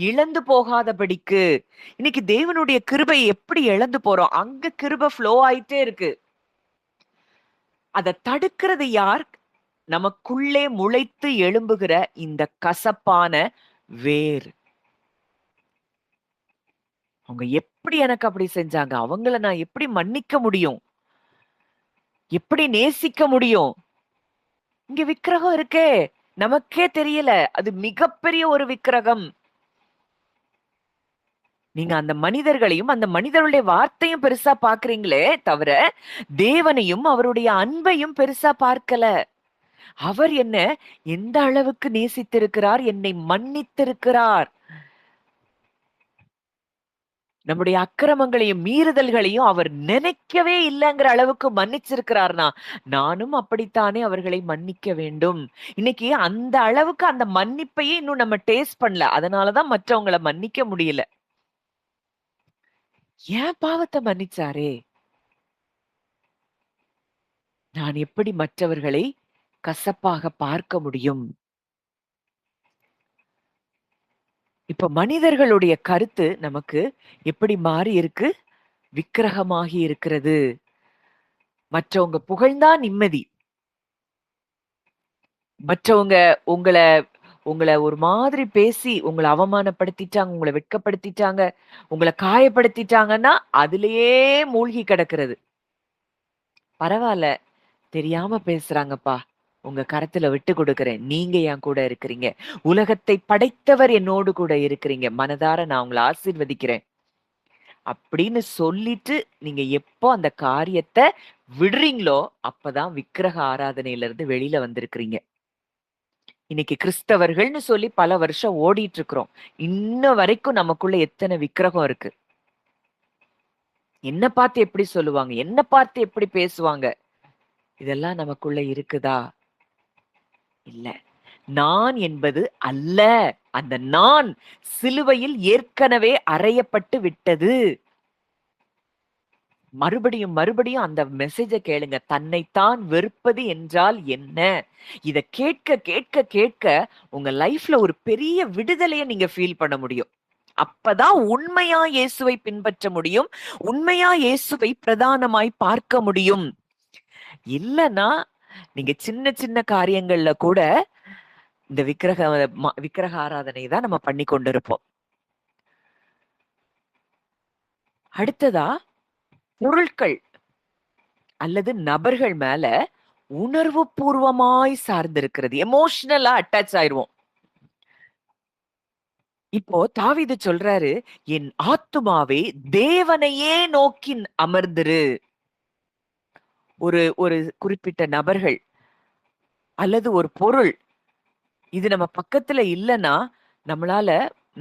இழந்து போகாதபடிக்கு. இன்னைக்கு தேவனுடைய கிருபையை எப்படி இழந்து போறோம்? அங்க கிருபை ஃப்ளோ ஆயிட்டே இருக்கு. அதை தடுக்கிறது யார்? நமக்குள்ளே முளைத்து எழும்புகிற இந்த கசப்பான வேர். அவங்க எப்படி எனக்கு அப்படி செஞ்சாங்க? அவங்கள நான் எப்படி மன்னிக்க முடியும்? எப்படி நேசிக்க முடியும்? இங்க விக்கிரகம் இருக்கே, நமக்கே தெரியல. அது மிகப்பெரிய ஒரு விக்கிரகம். நீங்க அந்த மனிதர்களையும் அந்த மனிதருடைய வார்த்தையும் பெருசா பாக்குறீங்களே தவிர, தேவனையும் அவருடைய அன்பையும் பெருசா பார்க்கல. அவர் என்ன எந்த அளவுக்கு நேசித்திருக்கிறார், என்னை மன்னித்திருக்கிறார். நம்முடைய அக்கிரமங்களையும் மீறுதல்களையும் அவர் நினைக்கவே இல்லைங்கிற அளவுக்கு மன்னிச்சிருக்கிறார்னா, நானும் அப்படித்தானே அவர்களை மன்னிக்க வேண்டும். இன்னைக்கு அந்த அளவுக்கு அந்த மன்னிப்பையே இன்னும் நம்ம டேஸ்ட் பண்ணல. அதனாலதான் மற்றவங்களை மன்னிக்க முடியல. ஏன் பாவத்தை மன்னிச்சாரே, நான் எப்படி மற்றவர்களை கசப்பாக பார்க்க முடியும்? இப்ப மனிதர்களுடைய கருத்து நமக்கு எப்படி மாறி இருக்கு? விக்கிரகமாகி இருக்கிறது. மற்றவங்க புகழ்ந்தா நிம்மதி. மற்றவங்க உங்கள உங்கள ஒரு மாதிரி பேசி உங்கள அவமானப்படுத்திட்டாங்க, உங்கள வெட்கப்படுத்திட்டாங்க, உங்கள காயப்படுத்திட்டாங்கன்னா, அதிலேயே மூழ்கி கிடக்கிறது. பரவால்ல, தெரியாம பேசுறாங்கப்பா. உங்க கரத்துல விட்டு கொடுக்கிறேன். நீங்க என் கூட இருக்கிறீங்க. உலகத்தை படைத்தவர் என்னோடு கூட இருக்கிறீங்க. மனதார நான் உங்கள ஆசீர்வதிக்கிறேன். அப்படின்னு சொல்லிட்டு நீங்க எப்போ அந்த காரியத்தை விடுறீங்களோ, அப்பதான் விக்கிரக ஆராதனையில இருந்து வெளியில வந்திருக்கிறீங்க. இன்னைக்கு கிறிஸ்தவர்கள்னு சொல்லி பல வருஷம் ஓடிட்டு இருக்கிறோம். இன்ன வரைக்கும் நமக்குள்ள எத்தனை விக்கிரகம் இருக்கு? என்ன பார்த்து எப்படி சொல்லுவாங்க? என்ன பார்த்து எப்படி பேசுவாங்க? இதெல்லாம் நமக்குள்ள இருக்குதா? இல்ல. நான் என்பது அல்ல. அந்த நான் சிலுவையில் ஏற்கனவே அறையப்பட்டு விட்டது. மறுபடியும் மறுபடியும் அந்த மெசேஜ கேளுங்க. தன்னைத்தான் வெறுப்பது என்றால் என்ன? இத கேட்க கேட்க கேட்க உங்க லைஃப்ல ஒரு பெரிய விடுதலைய நீங்க ஃபீல் பண்ண முடியும். அப்பதான் உண்மையா இயேசுவை பின்பற்ற முடியும். உண்மையா இயேசுவை பிரதானமாய் பார்க்க முடியும். இல்லன்னா நீங்க சின்ன சின்ன காரியங்கள்ல கூட இந்த விக்கிரக ஆராதனை தான் நம்ம பண்ணி கொண்டிருப்போம். அடுத்ததா பொருட்கள் அல்லது நபர்கள் மேல உணர்வு பூர்வமாய் சார்ந்திருக்கிறது. எமோஷனலா அட்டாச் ஆயிருவோம். இப்போ தாவீது சொல்றாரு, என் ஆத்துமாவே தேவனையே நோக்கி அமர்ந்திரு. ஒரு ஒரு குறிப்பிட்ட நபர்கள் அல்லது ஒரு பொருள் இது நம்ம பக்கத்துல இல்லைன்னா நம்மளால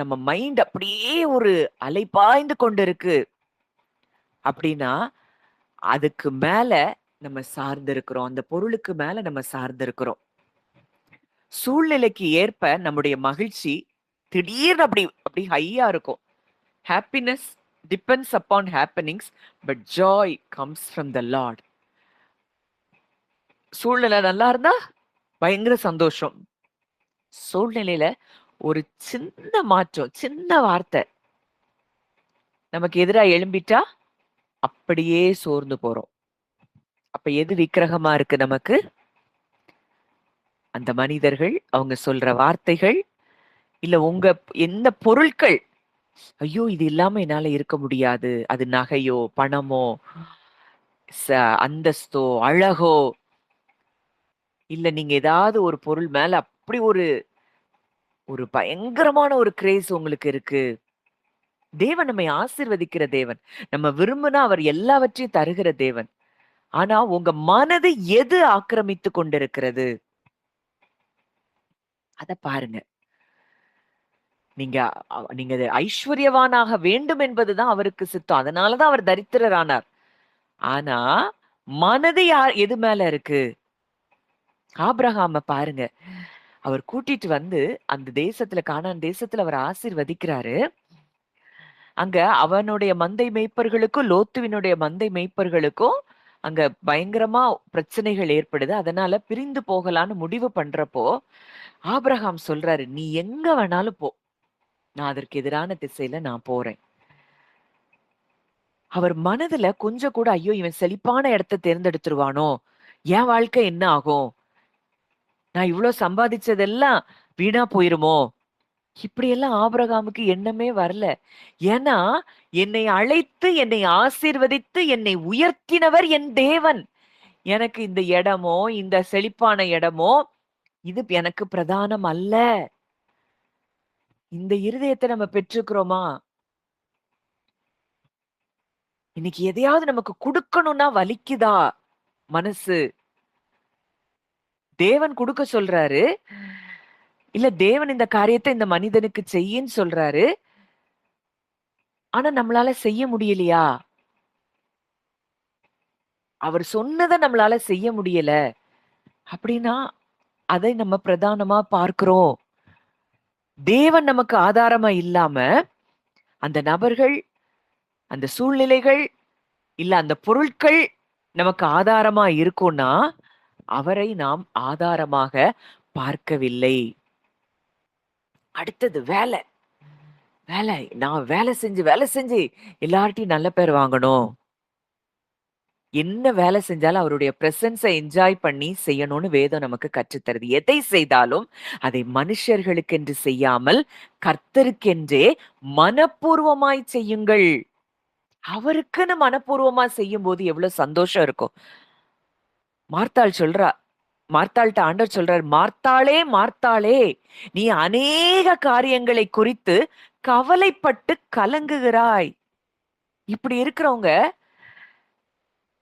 நம்ம மைண்ட் அப்படியே ஒரு அலைபாய்ந்து கொண்டிருக்கு அப்படின்னா அதுக்கு மேல நம்ம சார்ந்திருக்கிறோம். அந்த பொருளுக்கு மேல நம்ம சார்ந்திருக்கிறோம். சூழ்நிலைக்கு ஏற்ப நம்முடைய மகிழ்ச்சி திடீர்னு அப்படி அப்படி ஹையா இருக்கும். Happiness depends upon happenings but Joy comes from the Lord. சூழ்நிலை நல்லா இருந்தா பயங்கர சந்தோஷம். சூழ்நிலையில ஒரு சின்ன மாற்றம், சின்ன வார்த்தை நமக்கு எதிரா எழும்பிட்டா அப்படியே சோர்ந்து போறோம். அப்ப எது விக்கிரகமா இருக்கு நமக்கு? அந்த மனிதர்கள், அவங்க சொல்ற வார்த்தைகள், இல்ல உங்க எந்த பொருட்கள். ஐயோ இது இல்லாம என்னால இருக்க முடியாது. அது நகையோ, பணமோ, அந்தஸ்தோ, அழகோ, இல்ல நீங்க ஏதாவது ஒரு பொருள் மேல அப்படி ஒரு ஒரு பயங்கரமான ஒரு கிரேஸ் உங்களுக்கு இருக்கு. தேவன் நம்மை ஆசீர்வதிக்கிற தேவன். நம்ம விரும்பினா அவர் எல்லாவற்றையும் தருகிற தேவன். ஆனா உங்க மனது எது ஆக்கிரமித்து கொண்டிருக்கிறது? அத பாருங்க. நீங்க நீங்க ஐஸ்வர்யவானாக வேண்டும் என்பதுதான் அவருக்கு சித்தம். அதனாலதான் அவர் தரித்திரரானார். ஆனா மனது எது மேல இருக்கு? ஆபிரகாம பாருங்க. அவர் கூட்டிட்டு வந்து அந்த தேசத்துல, கானான் தேசத்துல அவர் ஆசீர்வதிக்கிறாரு. அங்க அவனுடைய மந்தை மேய்ப்பர்களுக்கும் லோத்துவினுடைய மந்தை மேய்ப்பர்களுக்கும் அங்க பயங்கரமா பிரச்சனைகள் ஏற்படுது. அதனால பிரிந்து போகலான்னு முடிவு பண்றப்போ ஆபிரகாம் சொல்றாரு, நீ எங்க வேணாலும் போ, நான் அதற்கு எதிரான திசையில நான் போறேன். அவர் மனதுல கொஞ்சம் கூட ஐயோ இவன் செழிப்பான இடத்தை தேர்ந்தெடுத்துருவானோ, என் வாழ்க்கை என்ன ஆகும், நான் இவ்வளவு சம்பாதிச்சதெல்லாம் வீணா போயிருமோ, இப்படியெல்லாம் ஆபிரகாமுக்கு எண்ணமே வரல. ஏன்னா என்னை அழைத்து என்னை ஆசீர்வதித்து என்னை உயர்த்தினவர் என் தேவன். எனக்கு இந்த இடமோ இந்த செழிப்பான இடமோ இது எனக்கு பிரதானம் அல்ல. இந்த இருதயத்தை நம்ம பெற்றுக்கிறோமா? இன்னைக்கு எதையாவது நமக்கு கொடுக்கணும்னா வலிக்குதா மனசு? தேவன் கொடுக்க சொல்றாரு, இல்ல தேவன் இந்த காரியத்தை இந்த மனிதனுக்கு செய்யின்னு சொல்றாரு. ஆனா நம்மளால செய்ய முடியலையா? அவர் சொன்னதை நம்மளால செய்ய முடியல அப்படின்னா அதை நம்ம பிரதானமா பார்க்கிறோம். தேவன் நமக்கு ஆதாரமா இல்லாம அந்த நபர்கள், அந்த சூழ்நிலைகள், இல்ல அந்த பொருட்கள் நமக்கு ஆதாரமா இருக்கும்னா அவரை நாம் ஆதாரமாக பார்க்கவில்லை. அடுத்தது வேலை. வேலை, நான் வேலை செஞ்சு எல்லார்ட்டையும் நல்ல பேர் வாங்கணும். என்ன வேலை செஞ்சாலும் அவருடைய பிரசன்ஸை என்ஜாய் பண்ணி செய்யணும்னு வேதம் நமக்கு கற்றுத்தருது. எதை செய்தாலும் அதை மனுஷர்களுக்கென்று செய்யாமல் கர்த்தருக்கென்றே மனப்பூர்வமாய் செய்யுங்கள். அவருக்குன்னு மனப்பூர்வமா செய்யும் போது எவ்வளவு சந்தோஷம் இருக்கும். மார்த்தாள் சொல்றா, மார்த்தாள்கிட்ட ஆண்டவர் சொல்றார், மார்த்தாளே மார்த்தாளே, நீ அநேக காரியங்களை குறித்து கவலைப்பட்டு கலங்குகிறாய். இப்படி இருக்கிறவங்க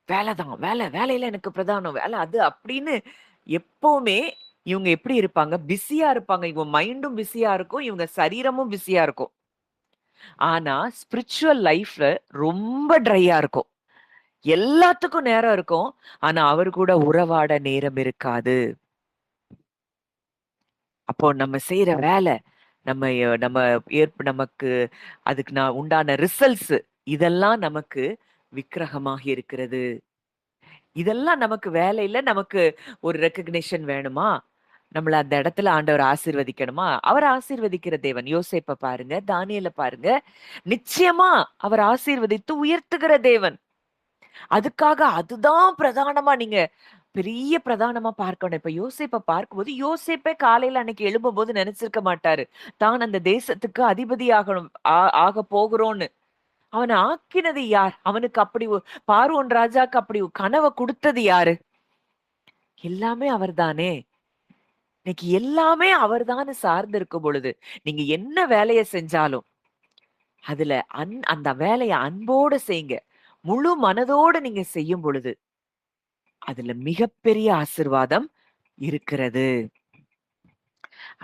வேலைதான், வேலையில எனக்கு பிரதானம், வேலை அது அப்படின்னு எப்பவுமே இவங்க எப்படி இருப்பாங்க? பிஸியா இருப்பாங்க. இவங்க மைண்டும் பிஸியா இருக்கும், இவங்க சரீரமும் பிஸியா இருக்கும். ஆனா ஸ்பிரிச்சுவல் லைஃப்ல ரொம்ப ட்ரையா இருக்கும். எல்லாத்துக்கும் நேரம் இருக்கும். ஆனா அவர் கூட உறவாட நேரம் இருக்காது. அப்போ நம்ம செய்யற வேலை, நம்ம நம்ம நமக்கு அதுக்கு உண்டான ரிசல்ட்ஸ் இதெல்லாம் நமக்கு விக்கிரகமாக இருக்கிறது. இதெல்லாம் நமக்கு வேலையில நமக்கு ஒரு ரெகக்னிஷன் வேணுமா? நம்மள அந்த இடத்துல ஆண்டவர் ஆசீர்வதிக்கணுமா? அவர் ஆசீர்வதிக்கிற தேவன். யோசேப்ப பாருங்க, தானியேல பாருங்க. நிச்சயமா அவர் ஆசீர்வதித்து உயர்த்துகிற தேவன். அதுக்காக அதுதான் பிரதானமா நீங்க பெரிய பிரதானமா பார்க்கணும். இப்ப யோசேப்ப பார்க்கும்போது, யோசேப்பே காலையில அன்னைக்கு எழும்பும்போது நினைச்சிருக்க மாட்டாரு. தான் அந்த தேசத்துக்கு அதிபதி ஆகணும் ஆக போகிறோம்னு. அவன ஆக்கினது யார்? அவனுக்கு அப்படி பார்வோன் ராஜாக்கு அப்படி கனவ குடுத்தது யாரு? எல்லாமே அவர்தானே. இன்னைக்கு எல்லாமே அவர்தான்னு சார்ந்து இருக்கும் பொழுது, நீங்க என்ன வேலைய செஞ்சாலும், அதுல அந்த வேலைய அன்போட செய்யுங்க. முழு மனதோட நீங்க செய்யும் பொழுது, அதுல மிகப்பெரிய ஆசீர்வாதம் இருக்கிறது.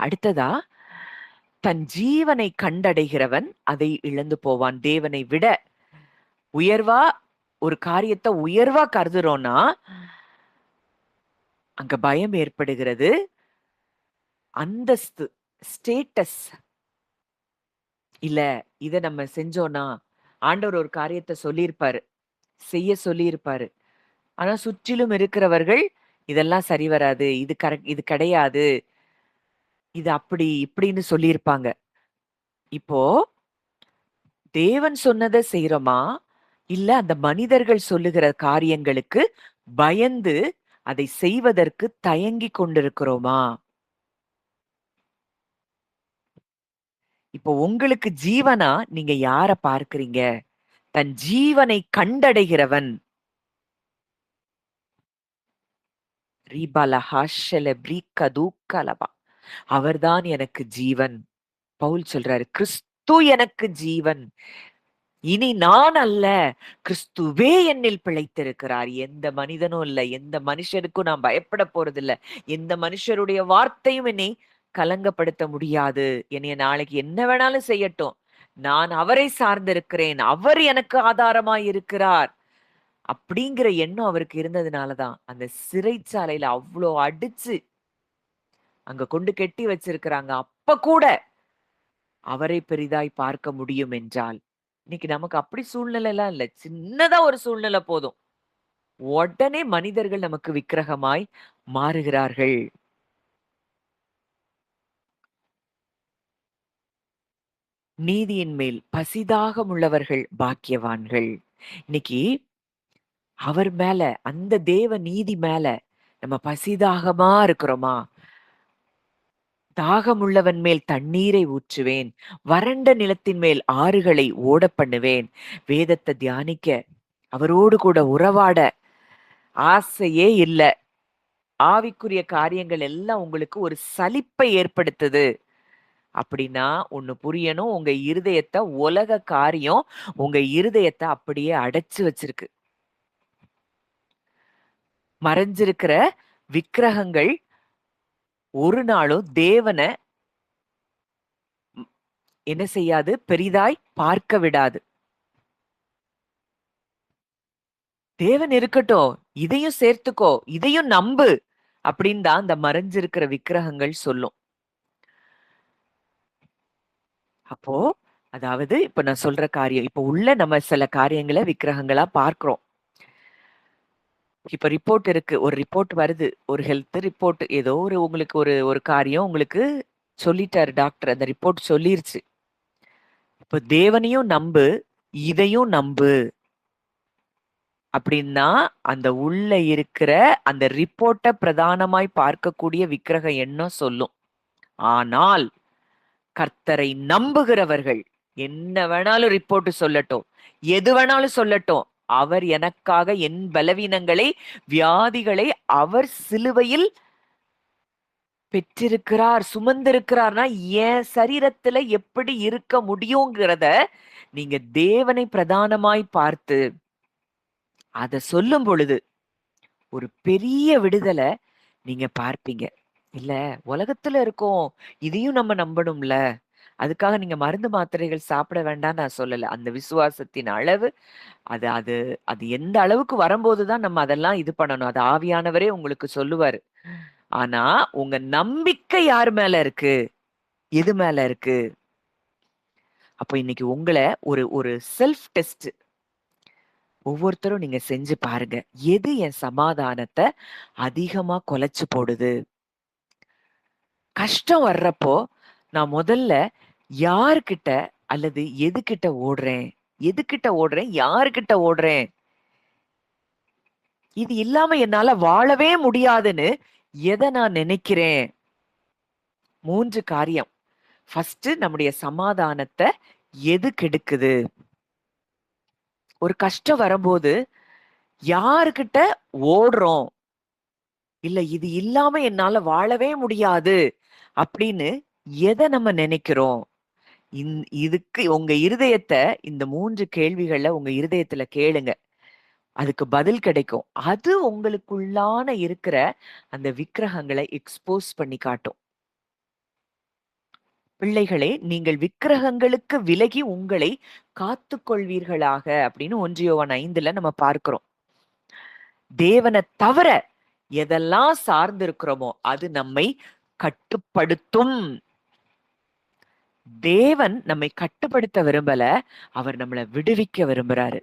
அடுத்ததா, தன் ஜீவனை கண்டடைகிறவன் அதை இழந்து போவான். தேவனை விட உயர்வா ஒரு காரியத்தை உயர்வா கருதுறோம்னா, அங்க பயம் ஏற்படுகிறது. அந்தஸ்து, ஸ்டேட்டஸ், இல்ல இத நம்ம செஞ்சோம்னா, ஆண்டவர் ஒரு காரியத்தை சொல்லியிருப்பாரு, செய்ய சொல்லியிருப்பாரு. ஆனா சுற்றிலும் இருக்கிறவர்கள் இதெல்லாம் சரி வராது, இது கரெக்ட், இது கிடையாது, இது அப்படி இப்படின்னு சொல்லியிருப்பாங்க. இப்போ தேவன் சொன்னதை செய்றோமா? இல்ல அந்த மனிதர்கள் சொல்லுகிற காரியங்களுக்கு பயந்து அதை செய்வதற்கு தயங்கிக் கொண்டிருக்கிறோமா? இப்போ உங்களுக்கு ஜீவனா நீங்க யார பார்க்கிறீங்க? தன் ஜீவனை கண்டடைகிறவன். அவர்தான் எனக்கு ஜீவன். பவுல் சொல்றாரு, கிறிஸ்து எனக்கு ஜீவன். இனி நான் அல்ல, கிறிஸ்துவே என்னில் பிழைத்திருக்கிறார். எந்த மனிதனும் இல்ல, எந்த மனுஷருக்கும் நான் பயப்பட போறதில்ல. எந்த மனுஷருடைய வார்த்தையும் என்னை கலங்கப்படுத்த முடியாது. என்னைய நாளைக்கு என்ன வேணாலும் செய்யட்டும். நான் அவரை சார்ந்திருக்கிறேன். அவர் எனக்கு ஆதாரமாய் இருக்கிறார். அப்படிங்கிற எண்ணம் அவருக்கு இருந்ததுனால தான், அந்த சிறைச்சாலையில அவ்ளோ அடிச்சு அங்க கொண்டு கெட்டி வச்சிருக்கிறாங்க. அப்ப கூட அவரை பெரிதாய் பார்க்க முடியும் என்றால், இன்னைக்கு நமக்கு அப்படி சூழ்நிலைலாம் இல்ல. சின்னதா ஒரு சூழ்நிலை போதும். உடனே மனிதர்கள் நமக்கு விக்கிரகமாய் மாறுகிறார்கள். நீதியின் மேல் பசிதாகம் உள்ளவர்கள் பாக்கியவான்கள். இன்னைக்கு அவர் மேல, அந்த தேவ நீதி மேல நம்ம பசிதாகமா இருக்கிறோமா? தாகமுள்ளவன் மேல் தண்ணீரை ஊற்றுவேன். வறண்ட நிலத்தின் மேல் ஆறுகளை ஓடப் பண்ணுவேன். வேதத்தை தியானிக்க, அவரோடு கூட உறவாட ஆசையே இல்ல. ஆவிக்குரிய காரியங்கள் எல்லாம் உங்களுக்கு ஒரு சலிப்பை ஏற்படுத்துது. அப்படின்னா ஒண்ணு புரியணும். உங்க இருதயத்த உலக காரியம் உங்க இருதயத்த அப்படியே அடைச்சு வச்சிருக்கு. மறைஞ்சிருக்கிற விக்கிரகங்கள் ஒரு நாளும் தேவன என்ன செய்யாது? பெரிதாய் பார்க்க விடாது. தேவன் இருக்கட்டும். இதையும் சேர்த்துக்கோ. இதையும் நம்பு. அப்படின்னு தான் அந்த மறைஞ்சிருக்கிற விக்கிரகங்கள் சொல்லும். அப்போ அதாவது இப்ப நான் சொல்ற காரியம், இப்ப உள்ள நம்ம சில காரியங்கள விக்கிரகங்களா பார்க்கிறோம். இப்ப ரிப்போர்ட் இருக்கு. ஒரு ரிப்போர்ட் வருது. ஒரு ஹெல்த் ரிப்போர்ட். ஏதோ ஒரு உங்களுக்கு ஒரு ஒரு காரியம் உங்களுக்கு சொல்லிட்டாரு டாக்டர். அந்த ரிப்போர்ட் சொல்லிருச்சு. இப்ப தேவனையும் நம்பு, இதையும் நம்பு. அப்படின்னா, அந்த உள்ள இருக்கிற அந்த ரிப்போர்ட்ட பிரதானமாய் பார்க்கக்கூடிய விக்கிரக எண்ணம் சொல்லும். ஆனால், கர்த்தரை நம்புகிறவர்கள் என்ன வேணாலும் ரிப்போர்ட் சொல்லட்டும். எது வேணாலும் சொல்லட்டும். அவர் எனக்காக என் பலவீனங்களை, வியாதிகளை அவர் சிலுவையில் பெற்றிருக்கிறார், சுமந்திருக்கிறார்னா, என் சரீரத்துல எப்படி இருக்க முடியுங்கிறத நீங்க தேவனை பிரதானமாய் பார்த்து, அத சொல்லும் பொழுது, ஒரு பெரிய விடுதலை நீங்க பார்ப்பீங்க. இல்ல உலகத்துல இருக்கோம். இதையும் நம்ம நம்பணும்ல. அதுக்காக நீங்க மருந்து மாத்திரைகள் சாப்பிட வேண்டாம்னு நான் சொல்லல. அந்த விசுவாசத்தின் அளவு அது அது அது எந்த அளவுக்கு வரும்போது தான் நம்ம அதெல்லாம் இது பண்ணணும். அது ஆவியானவரே உங்களுக்கு சொல்லுவாரு. ஆனா, உங்க நம்பிக்கை யார் மேல இருக்கு? எது மேல இருக்கு? அப்ப இன்னைக்கு உங்கள ஒரு ஒரு செல்ஃப் டெஸ்ட் ஒவ்வொருத்தரும் நீங்க செஞ்சு பாருங்க. எது என் சமாதானத்த அதிகமா குலைச்சு போடுது? கஷ்டம் வர்றப்போ, நான் முதல்ல யார்கிட்ட அல்லது எதுகிட்ட ஓடுறேன்? எதுகிட்ட ஓடுறேன்? யாருகிட்ட ஓடுறேன்? இது இல்லாம என்னால வாழவே முடியாதுன்னு எத நான் நினைக்கிறேன்? 3 காரியம். ஃபர்ஸ்ட் நம்முடைய சமாதானத்த எது கெடுக்குது? ஒரு கஷ்டம் வரும்போது யாருகிட்ட ஓடுறோம்? இல்ல இது இல்லாம என்னால வாழவே முடியாது அப்படின்னு எத நம்ம நினைக்கிறோம்? இதுக்கு உங்க இருதயத்த இந்த 3 கேள்விகள உங்க இருதயத்துல கேளுங்க. அதுக்கு பதில் கிடைக்கும். அது உங்களுக்குள்ளான இருக்கிற அந்த விக்கிரகங்கள எக்ஸ்போஸ் பண்ணி காட்டும். பிள்ளைகளே, நீங்கள் விக்கிரகங்களுக்கு விலகி உங்களை காத்துக் கொள்வீர்களாக அப்படின்னு 1 யோவான் 5ல நம்ம பார்க்கிறோம். தேவன தவிர எதெல்லாம் சார்ந்து இருக்கிறோமோ அது நம்மை கட்டுப்படுத்தும். தேவன் நம்மை கட்டுப்படுத்த விரும்பல. அவர் நம்மள விடுவிக்க விரும்புறாரு.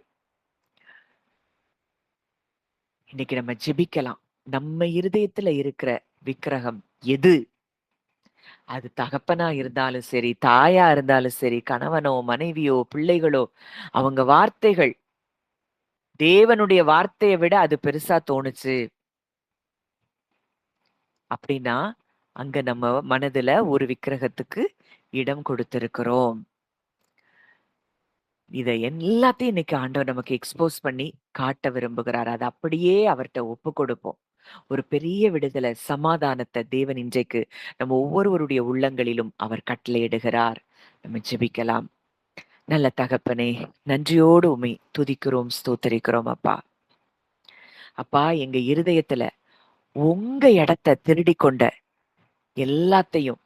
இன்னைக்கு நம்ம ஜெபிக்கலாம். நம்ம இருதயத்துல இருக்கிற விக்கிரகம் எது? அது தகப்பனா இருந்தாலும் சரி, தாயா இருந்தாலும் சரி, கணவனோ, மனைவியோ, பிள்ளைகளோ, அவங்க வார்த்தைகள் தேவனுடைய வார்த்தைய விட அது பெருசா தோணுச்சு. அப்படின்னா, அங்க நம்ம மனதுல ஒரு விக்கிரகத்துக்கு இடம் கொடுத்திருக்கிறோம். இத எல்லாத்தையும் இன்னைக்கு ஆண்டவர் நமக்கு எக்ஸ்போஸ் பண்ணி காட்ட விரும்புகிறார். அத அப்படியே அவர்ட்ட ஒப்பு கொடுப்போம். ஒரு பெரிய விடுதலை, சமாதானத்த தேவன் இன்றைக்கு நம்ம ஒவ்வொருவருடைய உள்ளங்களிலும் அவர் கட்டளையிடுகிறார். நம்ம ஜெபிக்கலாம். நல்ல தகப்பனே, நன்றியோடு உம்மை துதிக்கிறோம், ஸ்தோத்தரிக்கிறோம் அப்பா. அப்பா, எங்க இருதயத்துல உங்க இடத்த திருடிக் கொண்ட எல்லாத்தையும்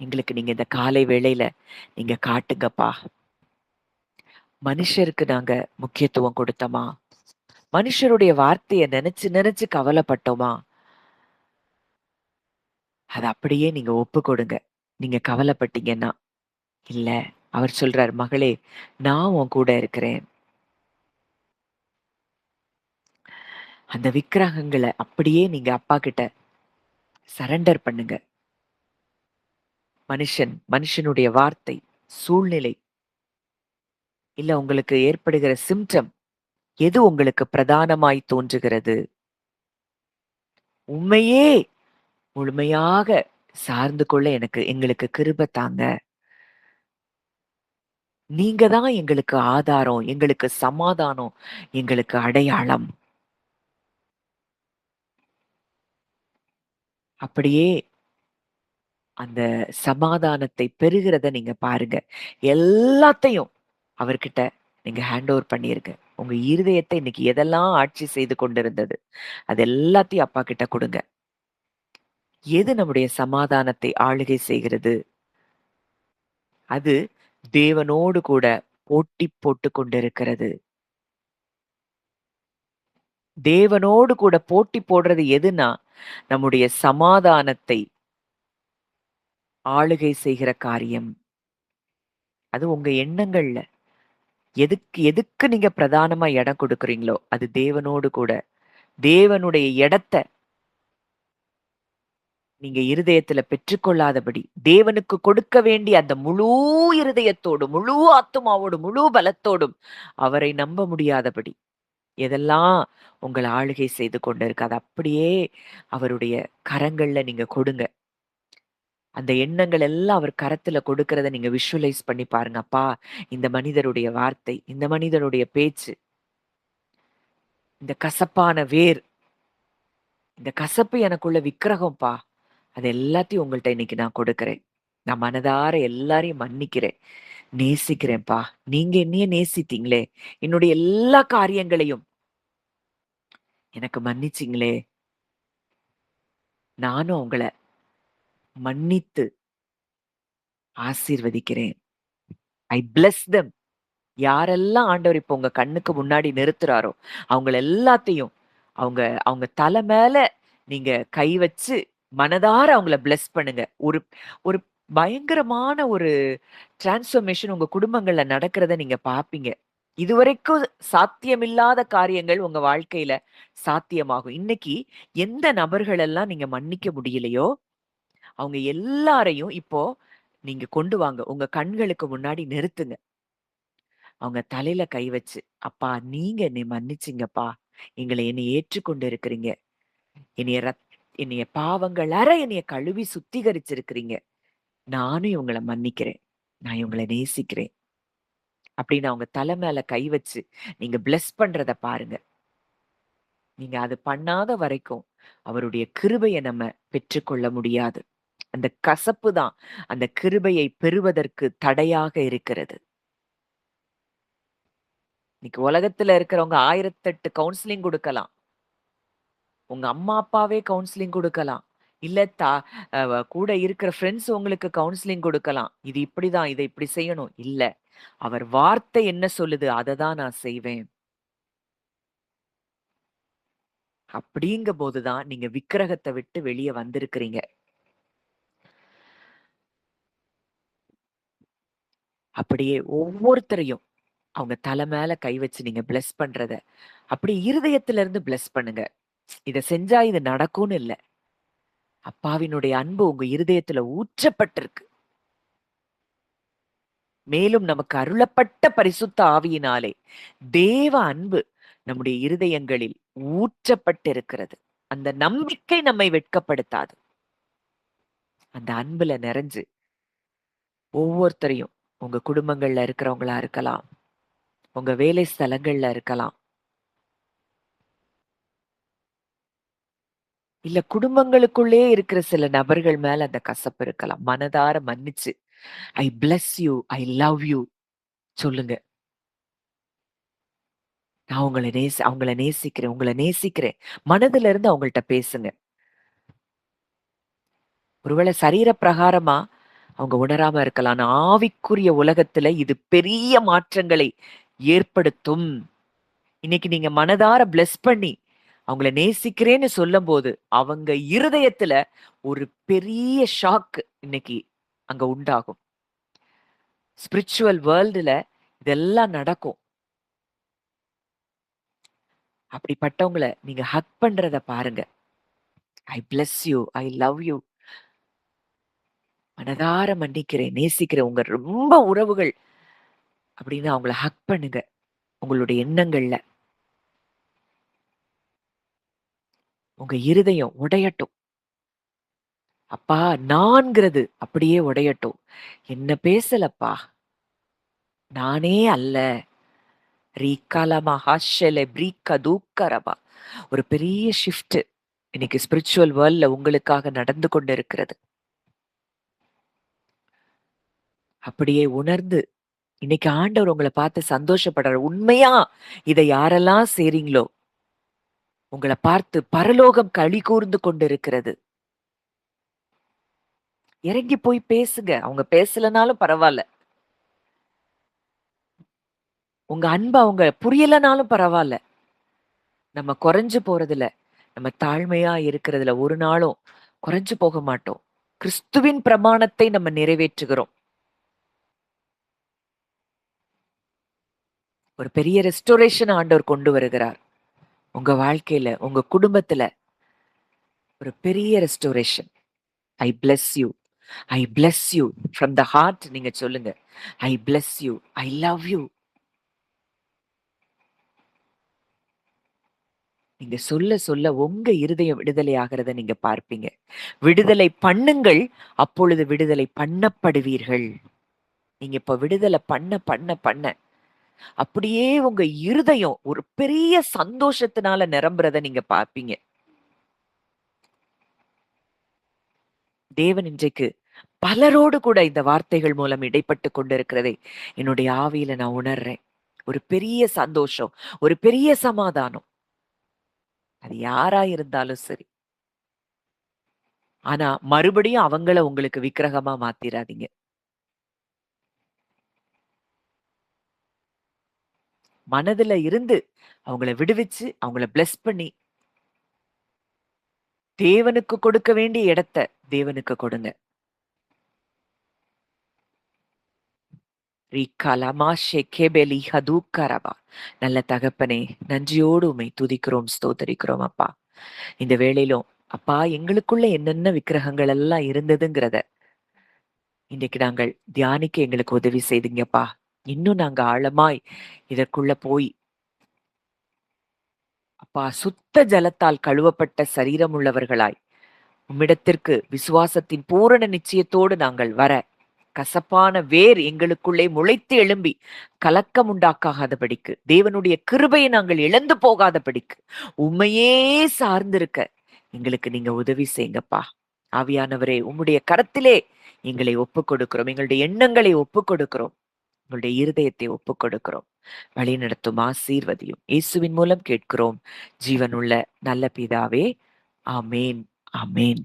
எங்களுக்கு நீங்க இந்த காலை வேளையில நீங்க காட்டுங்கப்பா. மனுஷருக்கு நாங்க முக்கியத்துவம் கொடுத்தோமா? மனுஷருடைய வார்த்தைய நெனச்சு நெனச்சு கவலைப்பட்டோமா? அத அப்படியே நீங்க ஒப்புக் கொடுங்க. நீங்க கவலைப்பட்டீங்கன்னா. இல்ல, அவர் சொல்றார், "மகளே, நான் உன் கூட இருக்கிறேன்." அந்த விக்கிரகங்கள அப்படியே நீங்க அப்பா கிட்ட சரண்டர் பண்ணுங்க. மனுஷனுடைய வார்த்தை, சூழ்நிலை, இல்ல உங்களுக்கு ஏற்படுகிற சிம்ப்டம் எது உங்களுக்கு பிரதானமாய் தோன்றுகிறது? உம்மையே முழுமையாக சார்ந்து கொள்ள எங்களுக்கு கிருபை தாங்க. நீங்க தான் எங்களுக்கு ஆதாரம், எங்களுக்கு சமாதானம், எங்களுக்கு அடையாளம். அப்படியே அந்த சமாதானத்தை பெறுகிறத நீங்க பாருங்க. எல்லாத்தையும் அவர்கிட்ட நீங்க ஹேண்ட் ஓவர் பண்ணிருங்க. உங்க இருதயத்தை இன்னைக்கு எதெல்லாம் ஆட்சி செய்து கொண்டிருந்தது, அது எல்லாத்தையும் அப்பா கிட்ட குடுங்க. எது நம்முடைய சமாதானத்தை ஆளுகை செய்கிறது? அது தேவனோடு கூட போட்டி போட்டுக் கொண்டிருக்கிறது. தேவனோடு கூட போட்டி போடுறது எதுன்னா, நம்முடைய சமாதானத்தை ஆளுகை செய்கிற காரியம். அது உங்க எண்ணங்கள்ல. எதுக்கு எதுக்கு நீங்க பிரதானமா இடம் குடுக்குறீங்களோ, அது தேவனோடு கூட தேவனுடைய இடத்த நீங்க இருதயத்துல பெற்றுக்கொள்ளாதபடி, தேவனுக்கு கொடுக்க வேண்டிய அந்த முழு இருதயத்தோடும், முழு ஆத்துமாவோடும், முழு பலத்தோடும் அவரை நம்ப முடியாதபடி, எதெல்லாம் உங்கள ஆளுகை செய்து கொண்டிருக்கு, அத அப்படியே அவருடைய கரங்கள்ல நீங்க கொடுங்க. அந்த எண்ணங்கள் எல்லாம் அவர் கரத்துல கொடுக்கிறத நீங்க விஷுவலைஸ் பண்ணி பாருங்க. அப்பா, இந்த மனிதருடைய வார்த்தை, இந்த மனிதனுடைய பேச்சு, இந்த கசப்பான வேர், இந்த கசப்பு எனக்குள்ள விக்கிரகம்ப்பா. அது எல்லாத்தையும் உங்கள்ட்ட இன்னைக்கு நான் கொடுக்கிறேன். நான் மனதார எல்லாரையும் மன்னிக்கிறேன். நேசிக்கிறேன்ப்பா. நீங்க என்னைய நேசித்தீங்களே! என்னுடைய எல்லா காரியங்களையும் எனக்கு மன்னிச்சீங்களே! நானும் உங்கள மன்னித்து ஆசீர்வதிக்கிறேன். I bless them. யாரெல்லாம் ஆண்டவர் இப்ப உங்க கண்ணுக்கு முன்னாடி நிறுத்துறாரோ, அவங்கள எல்லாத்தையும் அவங்க அவங்க தல மேல நீங்க கை வச்சு மனதார அவங்கள பிளெஸ் பண்ணுங்க. ஒரு ஒரு பயங்கரமான ஒரு டிரான்ஸ்ஃபர்மேஷன் உங்க குடும்பங்கள்ல நடக்கிறத நீங்க பார்ப்பீங்க. இதுவரைக்கும் சாத்தியமில்லாத காரியங்கள் உங்க வாழ்க்கையில சாத்தியமாகும். இன்னைக்கு எந்த நபர்கள் எல்லாம் நீங்க மன்னிக்க முடியலையோ, அவங்க எல்லாரையும் இப்போ நீங்க கொண்டு வாங்க. உங்க கண்களுக்கு முன்னாடி நிறுத்துங்க. அவங்க தலையில கை வச்சு, "அப்பா, நீங்க என்னைய மன்னிச்சீங்கப்பா. என்னைய ஏற்றுக்கொண்டு இருக்கிறீங்க. என்னைய ரத் என்னைய பாவங்கள் அற என்னைய கழுவி சுத்திகரிச்சிருக்கிறீங்க. நானும் இவங்கள மன்னிக்கிறேன். நான் இவங்கள நேசிக்கிறேன்." அப்படின்னு அவங்க தலை மேல கை வச்சு, நீங்க பிளெஸ் பண்றத பாருங்க. நீங்க அது பண்ணாத வரைக்கும், அவருடைய கிருபைய நம்ம பெற்றுக்கொள்ள முடியாது. அந்த கசப்பு தான், அந்த கிருபையை பெறுவதற்கு தடையாக இருக்கிறது. இன்னைக்கு உலகத்துல இருக்கிறவங்க 1008 கவுன்சிலிங் குடுக்கலாம். உங்க அம்மா, அப்பாவே கவுன்சிலிங் குடுக்கலாம். இல்ல கூட இருக்கிற ஃபிரெண்ட்ஸ் உங்களுக்கு கவுன்சிலிங் குடுக்கலாம். இது இப்படிதான், இத இப்படி செய்யணும். இல்ல. அவர் வார்த்தை என்ன சொல்லுது, அத தான் நான் செய்வேன். அப்படிங்கபோது தான் நீங்க விக்கிரகத்த விட்டு வெளிய வந்திருக்கிறீங்க. அப்படியே ஒவ்வொருத்தரையும் அவங்க தலை மேல கை வச்சு நீங்க பிளெஸ் பண்றத, அப்படியே இருதயத்துல இருந்து பிளெஸ் பண்ணுங்க. இத செஞ்சா இது நடக்கும்னு இல்ல. அப்பாவினுடைய அன்பு உங்க இருதயத்துல ஊற்றப்பட்டிருக்கு. மேலும் நமக்கு அருளப்பட்ட பரிசுத்த ஆவியினாலே தேவ அன்பு நம்முடைய இருதயங்களில் ஊற்றப்பட்டிருக்கிறது. அந்த நம்பிக்கை நம்மை வெட்கப்படுத்தாது. அந்த அன்புல நிறைஞ்சு ஒவ்வொருத்தரையும் உங்க குடும்பங்கள்ல இருக்கிறவங்களா இருக்கலாம். உங்க வேலை ஸ்தலங்கள்ல இருக்கலாம். இல்ல குடும்பங்களுக்குள்ளேயே இருக்கிற சில நபர்கள் மேல அந்த கசப்பு இருக்கலாம். மனதார மன்னிச்சு, ஐ bless you, I love you சொல்லுங்க. நான் அவங்கள நேசிக்கிறேன், உங்கள நேசிக்கிறேன். மனதுல இருந்து அவங்கள்ட்ட பேசுங்க. ஒருவேளை சரீர பிரகாரமா அவங்க உணராம இருக்கலாம். ஆனா ஆவிக்குரிய உலகத்துல இது பெரிய மாற்றங்களை ஏற்படுத்தும். இன்னைக்கு நீங்க மனதார பிளெஸ் பண்ணி அவங்கள நேசிக்கிறேன்னு சொல்லும்போது, அவங்க இருதயத்துல ஒரு பெரிய ஷாக் இன்னைக்கு அங்க உண்டாகும். ஸ்பிரிச்சுவல் வேர்ல்டுல இதெல்லாம் நடக்கும். அப்படிப்பட்டவங்கள நீங்க ஹக் பண்றத பாருங்க. ஐ bless you, I love you. மனதார மன்னிக்கிறேன், நேசிக்கிறேன். உங்க ரொம்ப உறவுகள் அப்படின்னு அவங்கள ஹக் பண்ணுங்க. உங்களுடைய எண்ணங்கள்ல. உங்க இருதயம் உடையட்டும். அப்பா நான்கிறது அப்படியே உடையட்டும். என்ன பேசலப்பா. நானே அல்ல. ரீகாலமா ஹாஷெலே பிரீக்க தூக்கரபா. ஒரு பெரிய ஷிஃப்ட் இன்னைக்கு ஸ்பிரிச்சுவல் வேர்ல்ட்ல உங்களுக்காக நடந்து கொண்டு இருக்கிறது. அப்படியே உணர்ந்து இன்னைக்கு ஆண்டவர் உங்கள பார்த்து சந்தோஷப்படுறாரு. உண்மையா இதை யாரெல்லாம் செய்றீங்களோ, உங்கள பார்த்து பரலோகம் களி கூர்ந்து கொண்டிருக்கிறது. இறங்கி போய் பேசுங்க. அவங்க பேசலனாலும் பரவால்ல. உங்க அன்ப அவங்க புரியலனாலும் பரவால்ல. நம்ம குறைஞ்சு போறதில்ல. நம்ம தாழ்மையா இருக்கிறதுல ஒரு நாளும் குறைஞ்சு போக மாட்டோம். கிறிஸ்துவின் பிரமாணத்தை நம்ம நிறைவேற்றுகிறோம். ஒரு பெரிய ரெஸ்டோரேஷன் ஆண்டவர் கொண்டு வருகிறார். உங்க வாழ்க்கையில, உங்க குடும்பத்துல ஒரு பெரிய restoration. I bless you. I bless you. From the heart நீங்க சொல்லுங்க. I bless you. I love you. நீங்க சொல்ல சொல்ல உங்க இருதயம் விடுதலை ஆகிறத நீங்க பார்ப்பீங்க. விடுதலை பண்ணுங்கள், அப்பொழுது விடுதலை பண்ணப்படுவீர்கள். நீங்க இப்ப விடுதலை பண்ண அப்படியே உங்க இருதயம் ஒரு பெரிய சந்தோஷத்தினால நிரம்புறத நீங்க பார்ப்பீங்க. தேவன் இன்றைக்கு பலரோடு கூட இந்த வார்த்தைகள் மூலம் இடைப்பட்டு கொண்டிருக்கிறதை என்னுடைய ஆவியில நான் உணர்றேன். ஒரு பெரிய சந்தோஷம், ஒரு பெரிய சமாதானம். அது யாரா இருந்தாலும் சரி. ஆனா மறுபடியும் அவங்கள உங்களுக்கு விக்கிரகமா மாத்திராதீங்க. மனதுல இருந்து அவங்கள விடுவிச்சு, அவங்கள பிளெஸ் பண்ணி, தேவனுக்கு கொடுக்க வேண்டிய இடத்த தேவனுக்கு கொடுங்க. ரீகாலமா ஷெகெபெலி ஹதூக்கரபா. நல்ல தகப்பனே, நன்றியோடு உம்மை துதிக்கிறோம், ஸ்தோத்தரிக்கிறோம் அப்பா. இந்த வேளையிலும் அப்பா எங்களுக்குள்ள என்னென்ன விக்கிரகங்கள் எல்லாம் இருந்ததுங்கிறத இன்னைக்கு நாங்கள் தியானிக்க எங்களுக்கு உதவி செய்தீங்கப்பா. இன்னும் நாங்க ஆழமாய் இதற்குள்ள போய் அப்பா சுத்த ஜலத்தால் கழுவப்பட்ட சரீரம் உள்ளவர்களாய் உம்மிடத்திற்கு விசுவாசத்தின் பூரண நிச்சயத்தோடு நாங்கள் வர கசப்பான வேர் எங்களுக்குள்ளே முளைத்து எழும்பி கலக்கம் உண்டாக்காதபடிக்கு, தேவனுடைய கிருபையை நாங்கள் இழந்து போகாதபடிக்கு, உம்மையே சார்ந்திருக்க எங்களுக்கு நீங்க உதவி செய்யுங்கப்பா. ஆவியானவரே, உம்முடைய கரத்திலே எங்களை ஒப்புக் கொடுக்கிறோம். எங்களுடைய எண்ணங்களை ஒப்புக் கொடுக்கிறோம். உங்களுடைய இருதயத்தை ஒப்புக் கொடுக்கிறோம். வழி நடத்தும் ஆசீர்வதியும் இயேசுவின் மூலம் கேட்கிறோம் ஜீவனுள்ள நல்ல பிதாவே. ஆமேன். ஆமேன்.